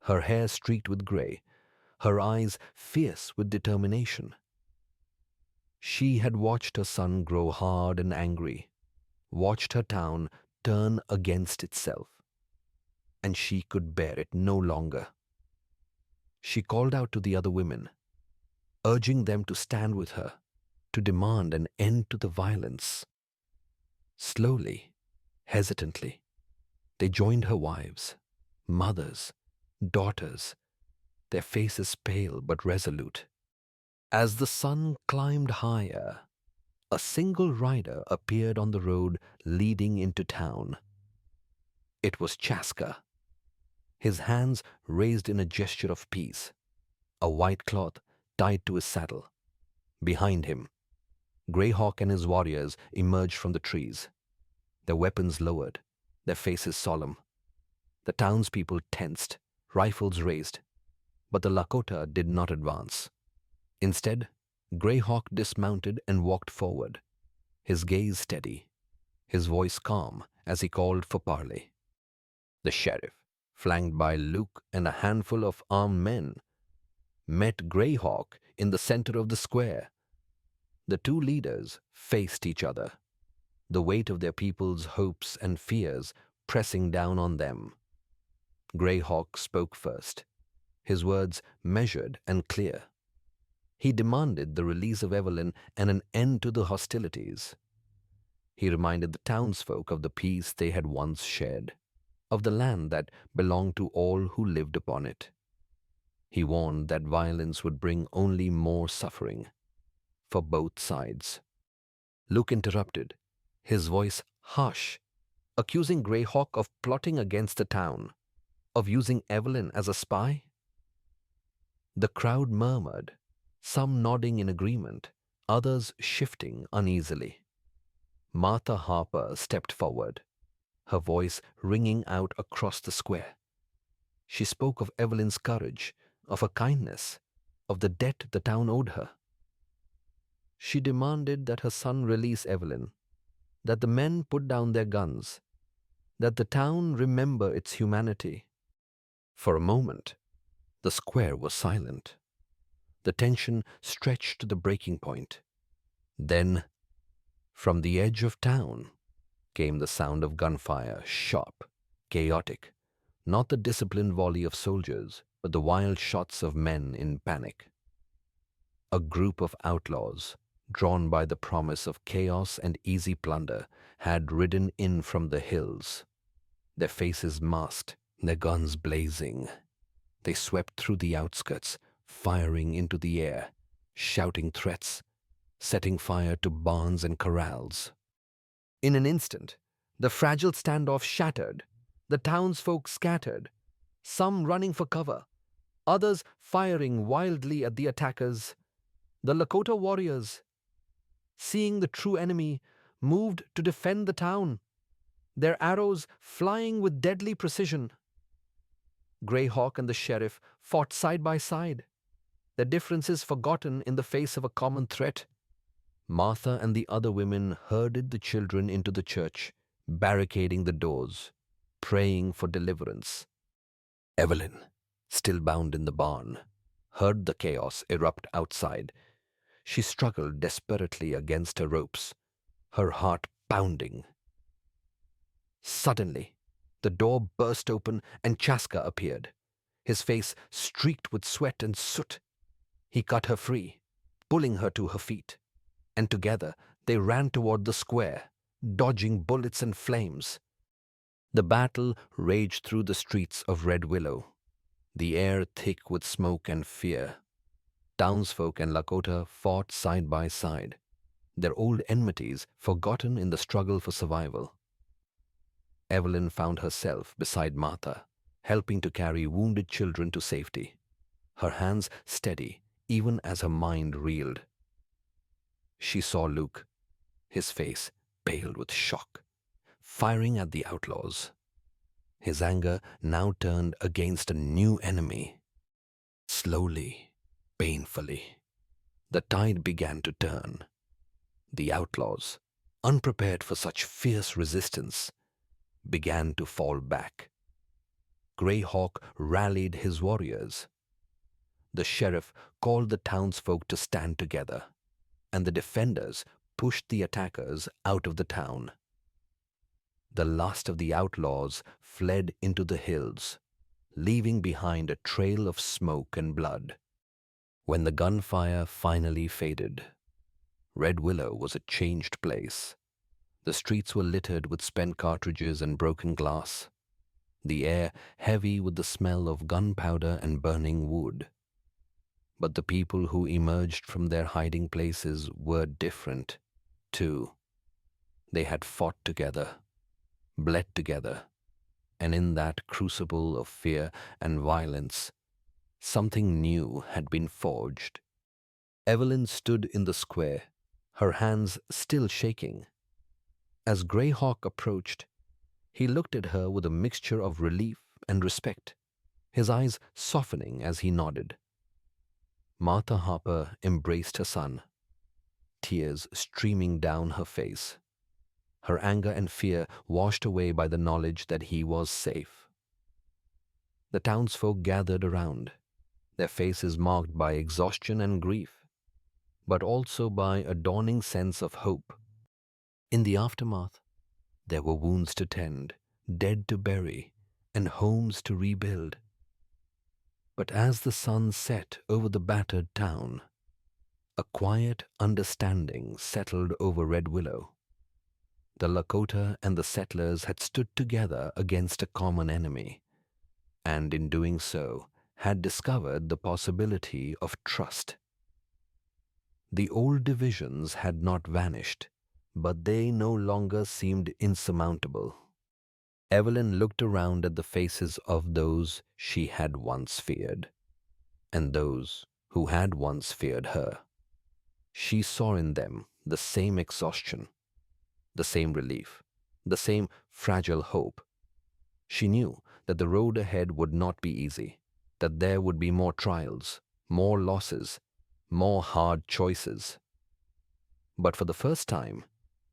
her hair streaked with gray, her eyes fierce with determination. She had watched her son grow hard and angry, watched her town turn against itself, and she could bear it no longer. She called out to the other women, urging them to stand with her, to demand an end to the violence. Slowly, hesitantly, they joined her wives, mothers, daughters, their faces pale but resolute. As the sun climbed higher, a single rider appeared on the road leading into town. It was Chaska, his hands raised in a gesture of peace, a white cloth tied to his saddle. Behind him, Greyhawk and his warriors emerged from the trees, their weapons lowered, their faces solemn. The townspeople tensed, rifles raised, but the Lakota did not advance. Instead, Greyhawk dismounted and walked forward, his gaze steady, his voice calm as he called for parley. The sheriff, flanked by Luke and a handful of armed men, met Greyhawk in the center of the square. The two leaders faced each other, the weight of their people's hopes and fears pressing down on them. Greyhawk spoke first, his words measured and clear. He demanded the release of Evelyn and an end to the hostilities. He reminded the townsfolk of the peace they had once shared, of the land that belonged to all who lived upon it. He warned that violence would bring only more suffering for both sides. Luke interrupted, his voice harsh, accusing Greyhawk of plotting against the town, of using Evelyn as a spy. The crowd murmured, some nodding in agreement, others shifting uneasily. Martha Harper stepped forward, her voice ringing out across the square. She spoke of Evelyn's courage, of her kindness, of the debt the town owed her. She demanded that her son release Evelyn, that the men put down their guns, that the town remember its humanity. For a moment, the square was silent. The tension stretched to the breaking point. Then, from the edge of town, came the sound of gunfire, sharp, chaotic, not the disciplined volley of soldiers, but the wild shots of men in panic. A group of outlaws, drawn by the promise of chaos and easy plunder, had ridden in from the hills, their faces masked, their guns blazing. They swept through the outskirts, firing into the air, shouting threats, setting fire to barns and corrals. In an instant, the fragile standoff shattered, the townsfolk scattered, some running for cover, others firing wildly at the attackers. The Lakota warriors, seeing the true enemy, moved to defend the town, their arrows flying with deadly precision. Greyhawk and the sheriff fought side by side, their differences forgotten in the face of a common threat. Martha and the other women herded the children into the church, barricading the doors, praying for deliverance. Evelyn, still bound in the barn, heard the chaos erupt outside. She struggled desperately against her ropes, her heart pounding. Suddenly, the door burst open and Chaska appeared, his face streaked with sweat and soot. He cut her free, pulling her to her feet, and together they ran toward the square, dodging bullets and flames. The battle raged through the streets of Red Willow, the air thick with smoke and fear. Townsfolk and Lakota fought side by side, their old enmities forgotten in the struggle for survival. Evelyn found herself beside Martha, helping to carry wounded children to safety, her hands steady even as her mind reeled. She saw Luke, his face pale with shock, firing at the outlaws. His anger now turned against a new enemy. Slowly, painfully, the tide began to turn. The outlaws, unprepared for such fierce resistance, began to fall back. Greyhawk rallied his warriors. The sheriff called the townsfolk to stand together, and the defenders pushed the attackers out of the town. The last of the outlaws fled into the hills, leaving behind a trail of smoke and blood. When the gunfire finally faded, Red Willow was a changed place. The streets were littered with spent cartridges and broken glass, the air heavy with the smell of gunpowder and burning wood. But the people who emerged from their hiding places were different, too. They had fought together, bled together, and in that crucible of fear and violence, something new had been forged. Evelyn stood in the square, her hands still shaking. As Greyhawk approached, he looked at her with a mixture of relief and respect, his eyes softening as he nodded. Martha Harper embraced her son, tears streaming down her face, her anger and fear washed away by the knowledge that he was safe. The townsfolk gathered around, their faces marked by exhaustion and grief, but also by a dawning sense of hope. In the aftermath, there were wounds to tend, dead to bury, and homes to rebuild. But as the sun set over the battered town, a quiet understanding settled over Red Willow. The Lakota and the settlers had stood together against a common enemy, and in doing so, had discovered the possibility of trust. The old divisions had not vanished, but they no longer seemed insurmountable. Evelyn looked around at the faces of those she had once feared, and those who had once feared her. She saw in them the same exhaustion, the same relief, the same fragile hope. She knew that the road ahead would not be easy, that there would be more trials, more losses, more hard choices. But for the first time,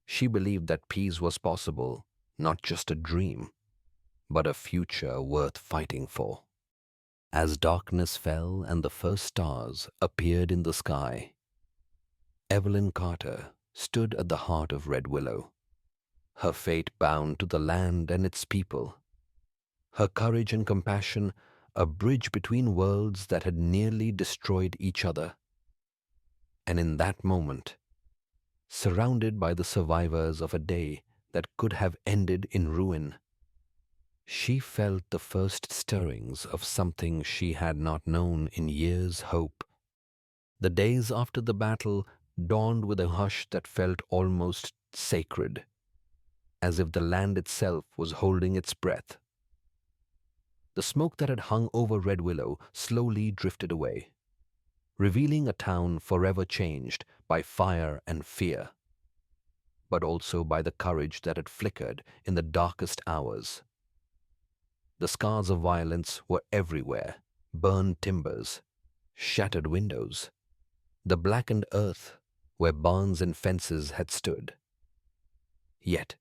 she believed that peace was possible, not just a dream, but a future worth fighting for. As darkness fell and the first stars appeared in the sky, Evelyn Carter stood at the heart of Red Willow, her fate bound to the land and its people, her courage and compassion a bridge between worlds that had nearly destroyed each other. And in that moment, surrounded by the survivors of a day that could have ended in ruin. She felt the first stirrings of something she had not known in years' hope. The days after the battle dawned with a hush that felt almost sacred, as if the land itself was holding its breath. The smoke that had hung over Red Willow slowly drifted away, revealing a town forever changed by fire and fear, but also by the courage that had flickered in the darkest hours. The scars of violence were everywhere: burned timbers, shattered windows, the blackened earth where barns and fences had stood. Yet,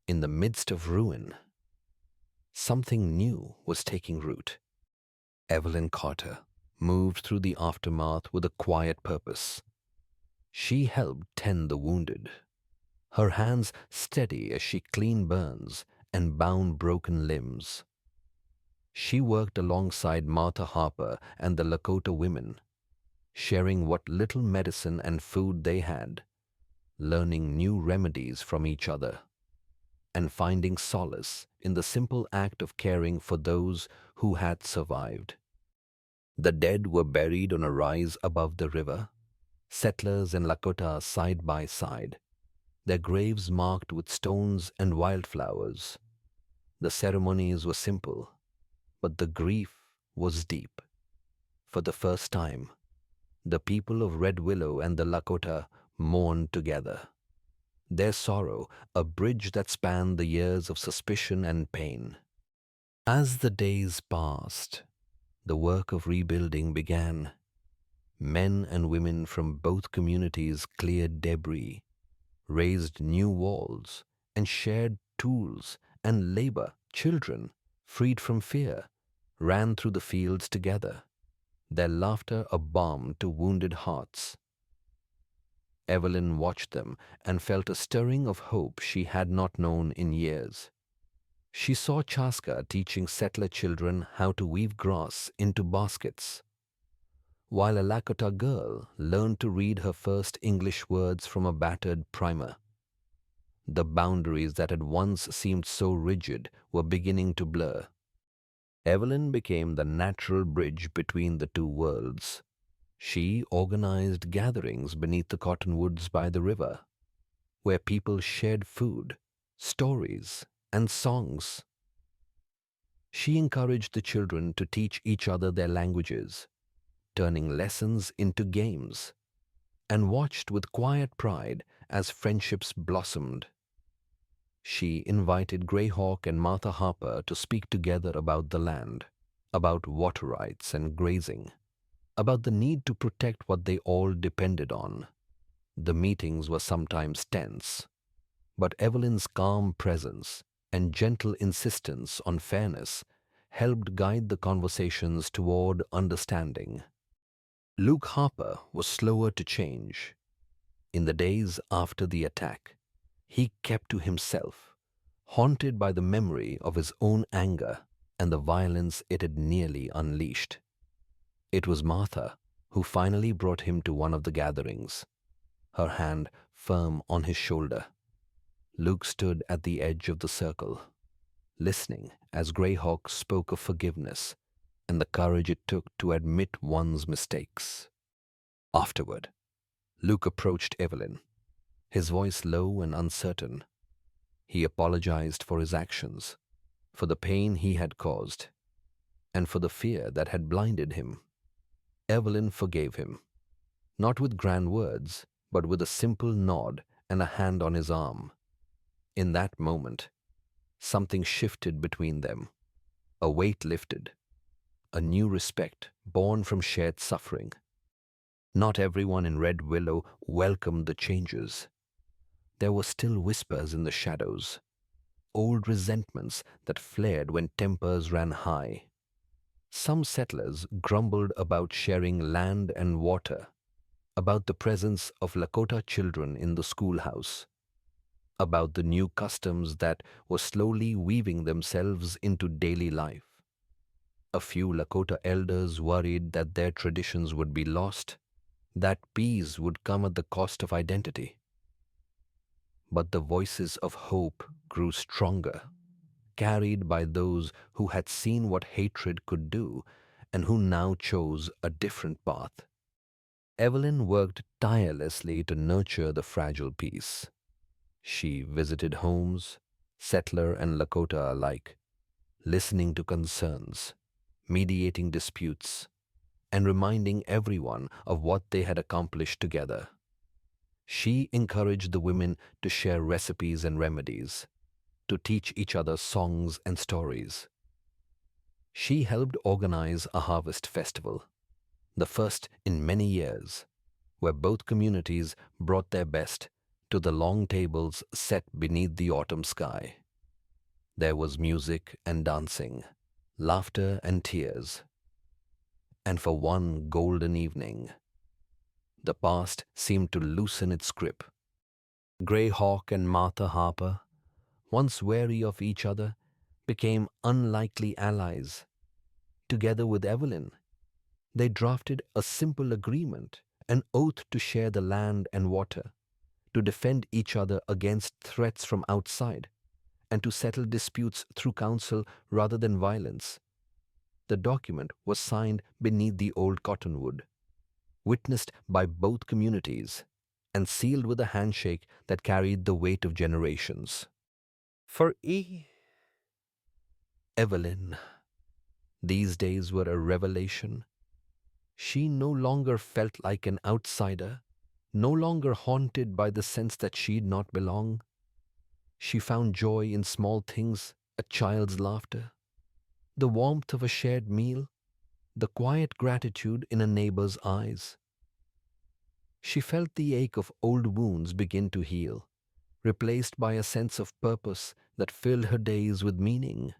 in the midst of ruin, something new was taking root. Evelyn Carter moved through the aftermath with a quiet purpose. She helped tend the wounded, her hands steady as she cleaned burns and bound broken limbs. She worked alongside Martha Harper and the Lakota women, sharing what little medicine and food they had, learning new remedies from each other, and finding solace in the simple act of caring for those who had survived. The dead were buried on a rise above the river, settlers and Lakota side by side, their graves marked with stones and wildflowers. The ceremonies were simple, but the grief was deep. For the first time, the people of Red Willow and the Lakota mourned together, their sorrow a bridge that spanned the years of suspicion and pain. As the days passed, the work of rebuilding began. Men and women from both communities cleared debris, raised new walls, and shared tools and labor. Children, freed from fear, ran through the fields together, their laughter a balm to wounded hearts. Evelyn watched them and felt a stirring of hope she had not known in years. She saw Chaska teaching settler children how to weave grass into baskets, while a Lakota girl learned to read her first English words from a battered primer. The boundaries that had once seemed so rigid were beginning to blur. Evelyn became the natural bridge between the two worlds. She organized gatherings beneath the cottonwoods by the river, where people shared food, stories, and songs. She encouraged the children to teach each other their languages, turning lessons into games, and watched with quiet pride as friendships blossomed. She invited Greyhawk and Martha Harper to speak together about the land, about water rights and grazing, about the need to protect what they all depended on. The meetings were sometimes tense, but Evelyn's calm presence and gentle insistence on fairness helped guide the conversations toward understanding. Luke Harper was slower to change. In the days after the attack, he kept to himself, haunted by the memory of his own anger and the violence it had nearly unleashed. It was Martha who finally brought him to one of the gatherings, her hand firm on his shoulder. Luke stood at the edge of the circle, listening as Greyhawk spoke of forgiveness and the courage it took to admit one's mistakes. Afterward, Luke approached Evelyn, his voice low and uncertain. He apologized for his actions, for the pain he had caused, and for the fear that had blinded him. Evelyn forgave him, not with grand words, but with a simple nod and a hand on his arm. In that moment, something shifted between them. A weight lifted, a new respect born from shared suffering. Not everyone in Red Willow welcomed the changes. There were still whispers in the shadows, old resentments that flared when tempers ran high. Some settlers grumbled about sharing land and water, about the presence of Lakota children in the schoolhouse, about the new customs that were slowly weaving themselves into daily life. A few Lakota elders worried that their traditions would be lost, that peace would come at the cost of identity. But the voices of hope grew stronger, carried by those who had seen what hatred could do and who now chose a different path. Evelyn worked tirelessly to nurture the fragile peace. She visited homes, settler and Lakota alike, listening to concerns, mediating disputes, and reminding everyone of what they had accomplished together. She encouraged the women to share recipes and remedies, to teach each other songs and stories. She helped organize a harvest festival, the first in many years, where both communities brought their best to the long tables set beneath the autumn sky. There was music and dancing, laughter and tears. And for one golden evening, the past seemed to loosen its grip. Greyhawk and Martha Harper, once wary of each other, became unlikely allies. Together with Evelyn, they drafted a simple agreement, an oath to share the land and water, to defend each other against threats from outside, and to settle disputes through counsel rather than violence. The document was signed beneath the old cottonwood, witnessed by both communities, and sealed with a handshake that carried the weight of generations. For Evelyn, these days were a revelation. She no longer felt like an outsider, no longer haunted by the sense that she did not belong. She found joy in small things, a child's laughter, the warmth of a shared meal, the quiet gratitude in a neighbor's eyes. She felt the ache of old wounds begin to heal, replaced by a sense of purpose that filled her days with meaning.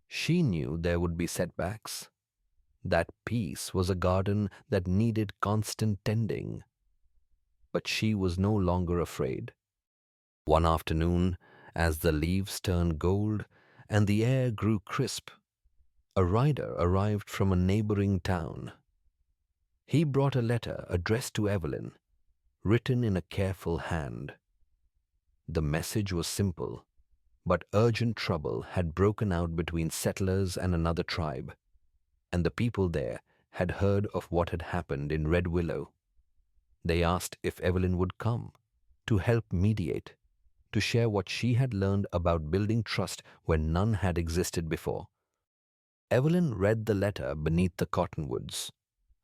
She knew there would be setbacks. That peace was a garden that needed constant tending. But she was no longer afraid. One afternoon, as the leaves turned gold and the air grew crisp, a rider arrived from a neighboring town. He brought a letter addressed to Evelyn, written in a careful hand. The message was simple, but urgent trouble had broken out between settlers and another tribe, and the people there had heard of what had happened in Red Willow. They asked if Evelyn would come, to help mediate, to share what she had learned about building trust where none had existed before. Evelyn read the letter beneath the cottonwoods,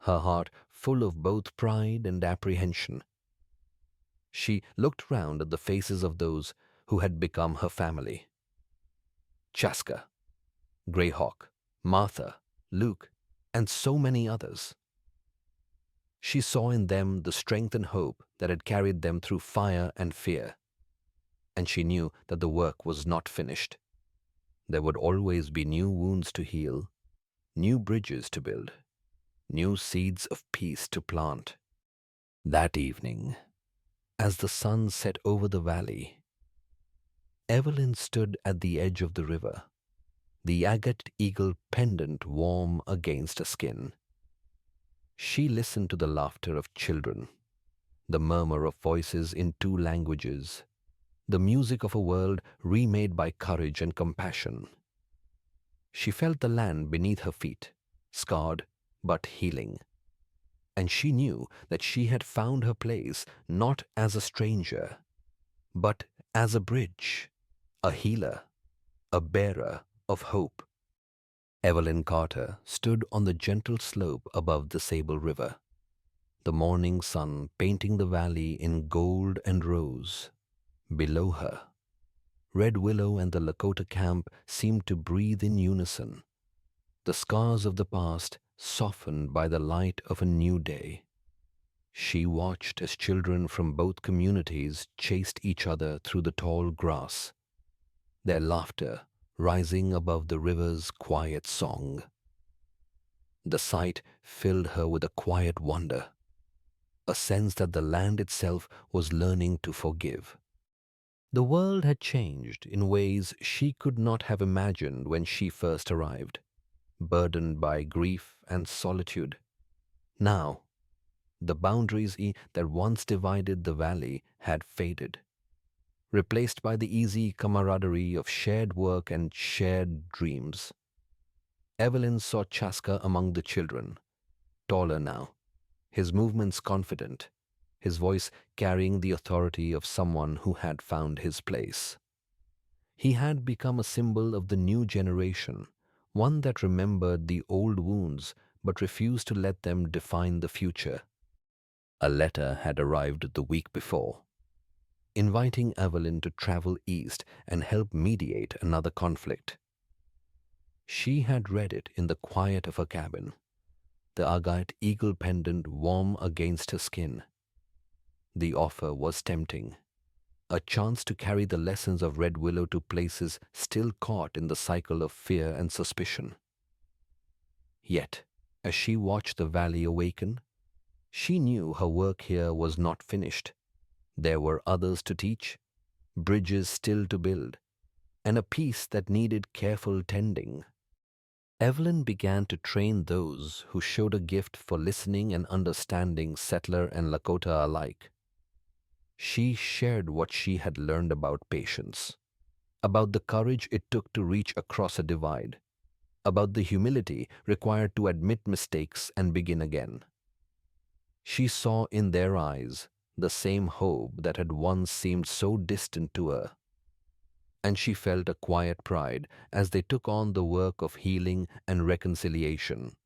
her heart full of both pride and apprehension. She looked round at the faces of those who had become her family. Chaska, Greyhawk, Martha, Luke, and so many others. She saw in them the strength and hope that had carried them through fire and fear. And she knew that the work was not finished. There would always be new wounds to heal, new bridges to build, new seeds of peace to plant. That evening, as the sun set over the valley, Evelyn stood at the edge of the river, the agate eagle pendant warm against her skin. She listened to the laughter of children, the murmur of voices in two languages, the music of a world remade by courage and compassion. She felt the land beneath her feet, scarred but healing. And she knew that she had found her place not as a stranger, but as a bridge, a healer, a bearer of hope. Evelyn Carter stood on the gentle slope above the Sable River, the morning sun painting the valley in gold and rose. Below her, Red Willow and the Lakota camp seemed to breathe in unison, the scars of the past softened by the light of a new day. She watched as children from both communities chased each other through the tall grass, their laughter rising above the river's quiet song. The sight filled her with a quiet wonder, a sense that the land itself was learning to forgive. The world had changed in ways she could not have imagined when she first arrived, burdened by grief and solitude. Now, the boundaries that once divided the valley had faded, replaced by the easy camaraderie of shared work and shared dreams. Evelyn saw Chaska among the children, taller now, his movements confident, his voice carrying the authority of someone who had found his place. He had become a symbol of the new generation, one that remembered the old wounds but refused to let them define the future. A letter had arrived the week before, inviting Evelyn to travel east and help mediate another conflict. She had read it in the quiet of her cabin, the agate eagle pendant warm against her skin. The offer was tempting, a chance to carry the lessons of Red Willow to places still caught in the cycle of fear and suspicion. Yet, as she watched the valley awaken, she knew her work here was not finished. There were others to teach, bridges still to build, and a peace that needed careful tending. Evelyn began to train those who showed a gift for listening and understanding settler and Lakota alike. She shared what she had learned about patience, about the courage it took to reach across a divide, about the humility required to admit mistakes and begin again. She saw in their eyes the same hope that had once seemed so distant to her, and she felt a quiet pride as they took on the work of healing and reconciliation.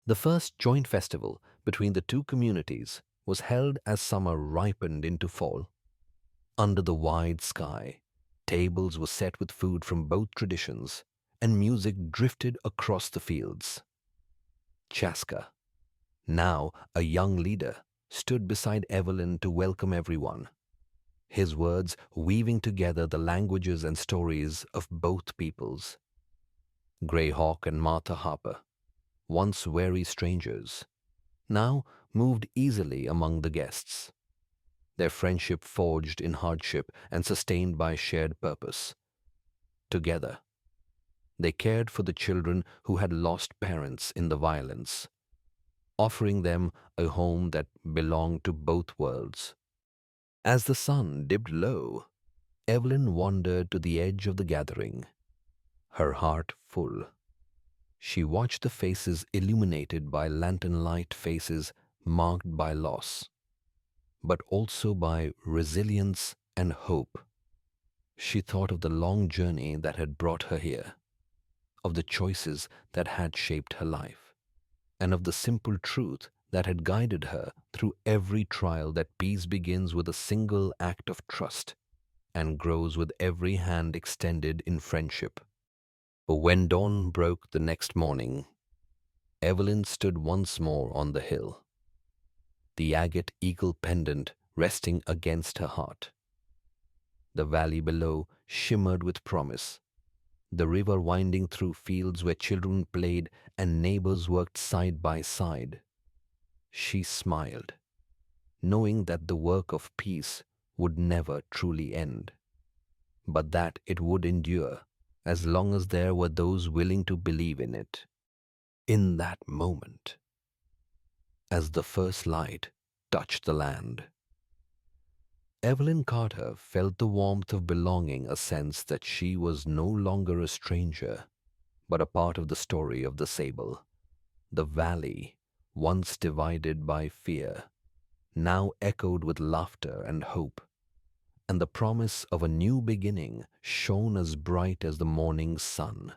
The first joint festival between the two communities was held as summer ripened into fall. Under the wide sky, tables were set with food from both traditions, and music drifted across the fields. Chaska, now a young leader, stood beside Evelyn to welcome everyone, his words weaving together the languages and stories of both peoples. Greyhawk and Martha Harper, once wary strangers, now moved easily among the guests, their friendship forged in hardship and sustained by shared purpose. Together, they cared for the children who had lost parents in the violence, offering them a home that belonged to both worlds. As the sun dipped low, Evelyn wandered to the edge of the gathering, her heart full. She watched the faces illuminated by lantern light, faces marked by loss, but also by resilience and hope. She thought of the long journey that had brought her here, of the choices that had shaped her life, and of the simple truth that had guided her through every trial, that peace begins with a single act of trust and grows with every hand extended in friendship. But when dawn broke the next morning, Evelyn stood once more on the hill, the agate eagle pendant resting against her heart. The valley below shimmered with promise, the river winding through fields where children played and neighbors worked side by side. She smiled, knowing that the work of peace would never truly end, but that it would endure as long as there were those willing to believe in it. In that moment, as the first light touched the land, Evelyn Carter felt the warmth of belonging, a sense that she was no longer a stranger, but a part of the story of the Sable. The valley, once divided by fear, now echoed with laughter and hope, and the promise of a new beginning shone as bright as the morning sun.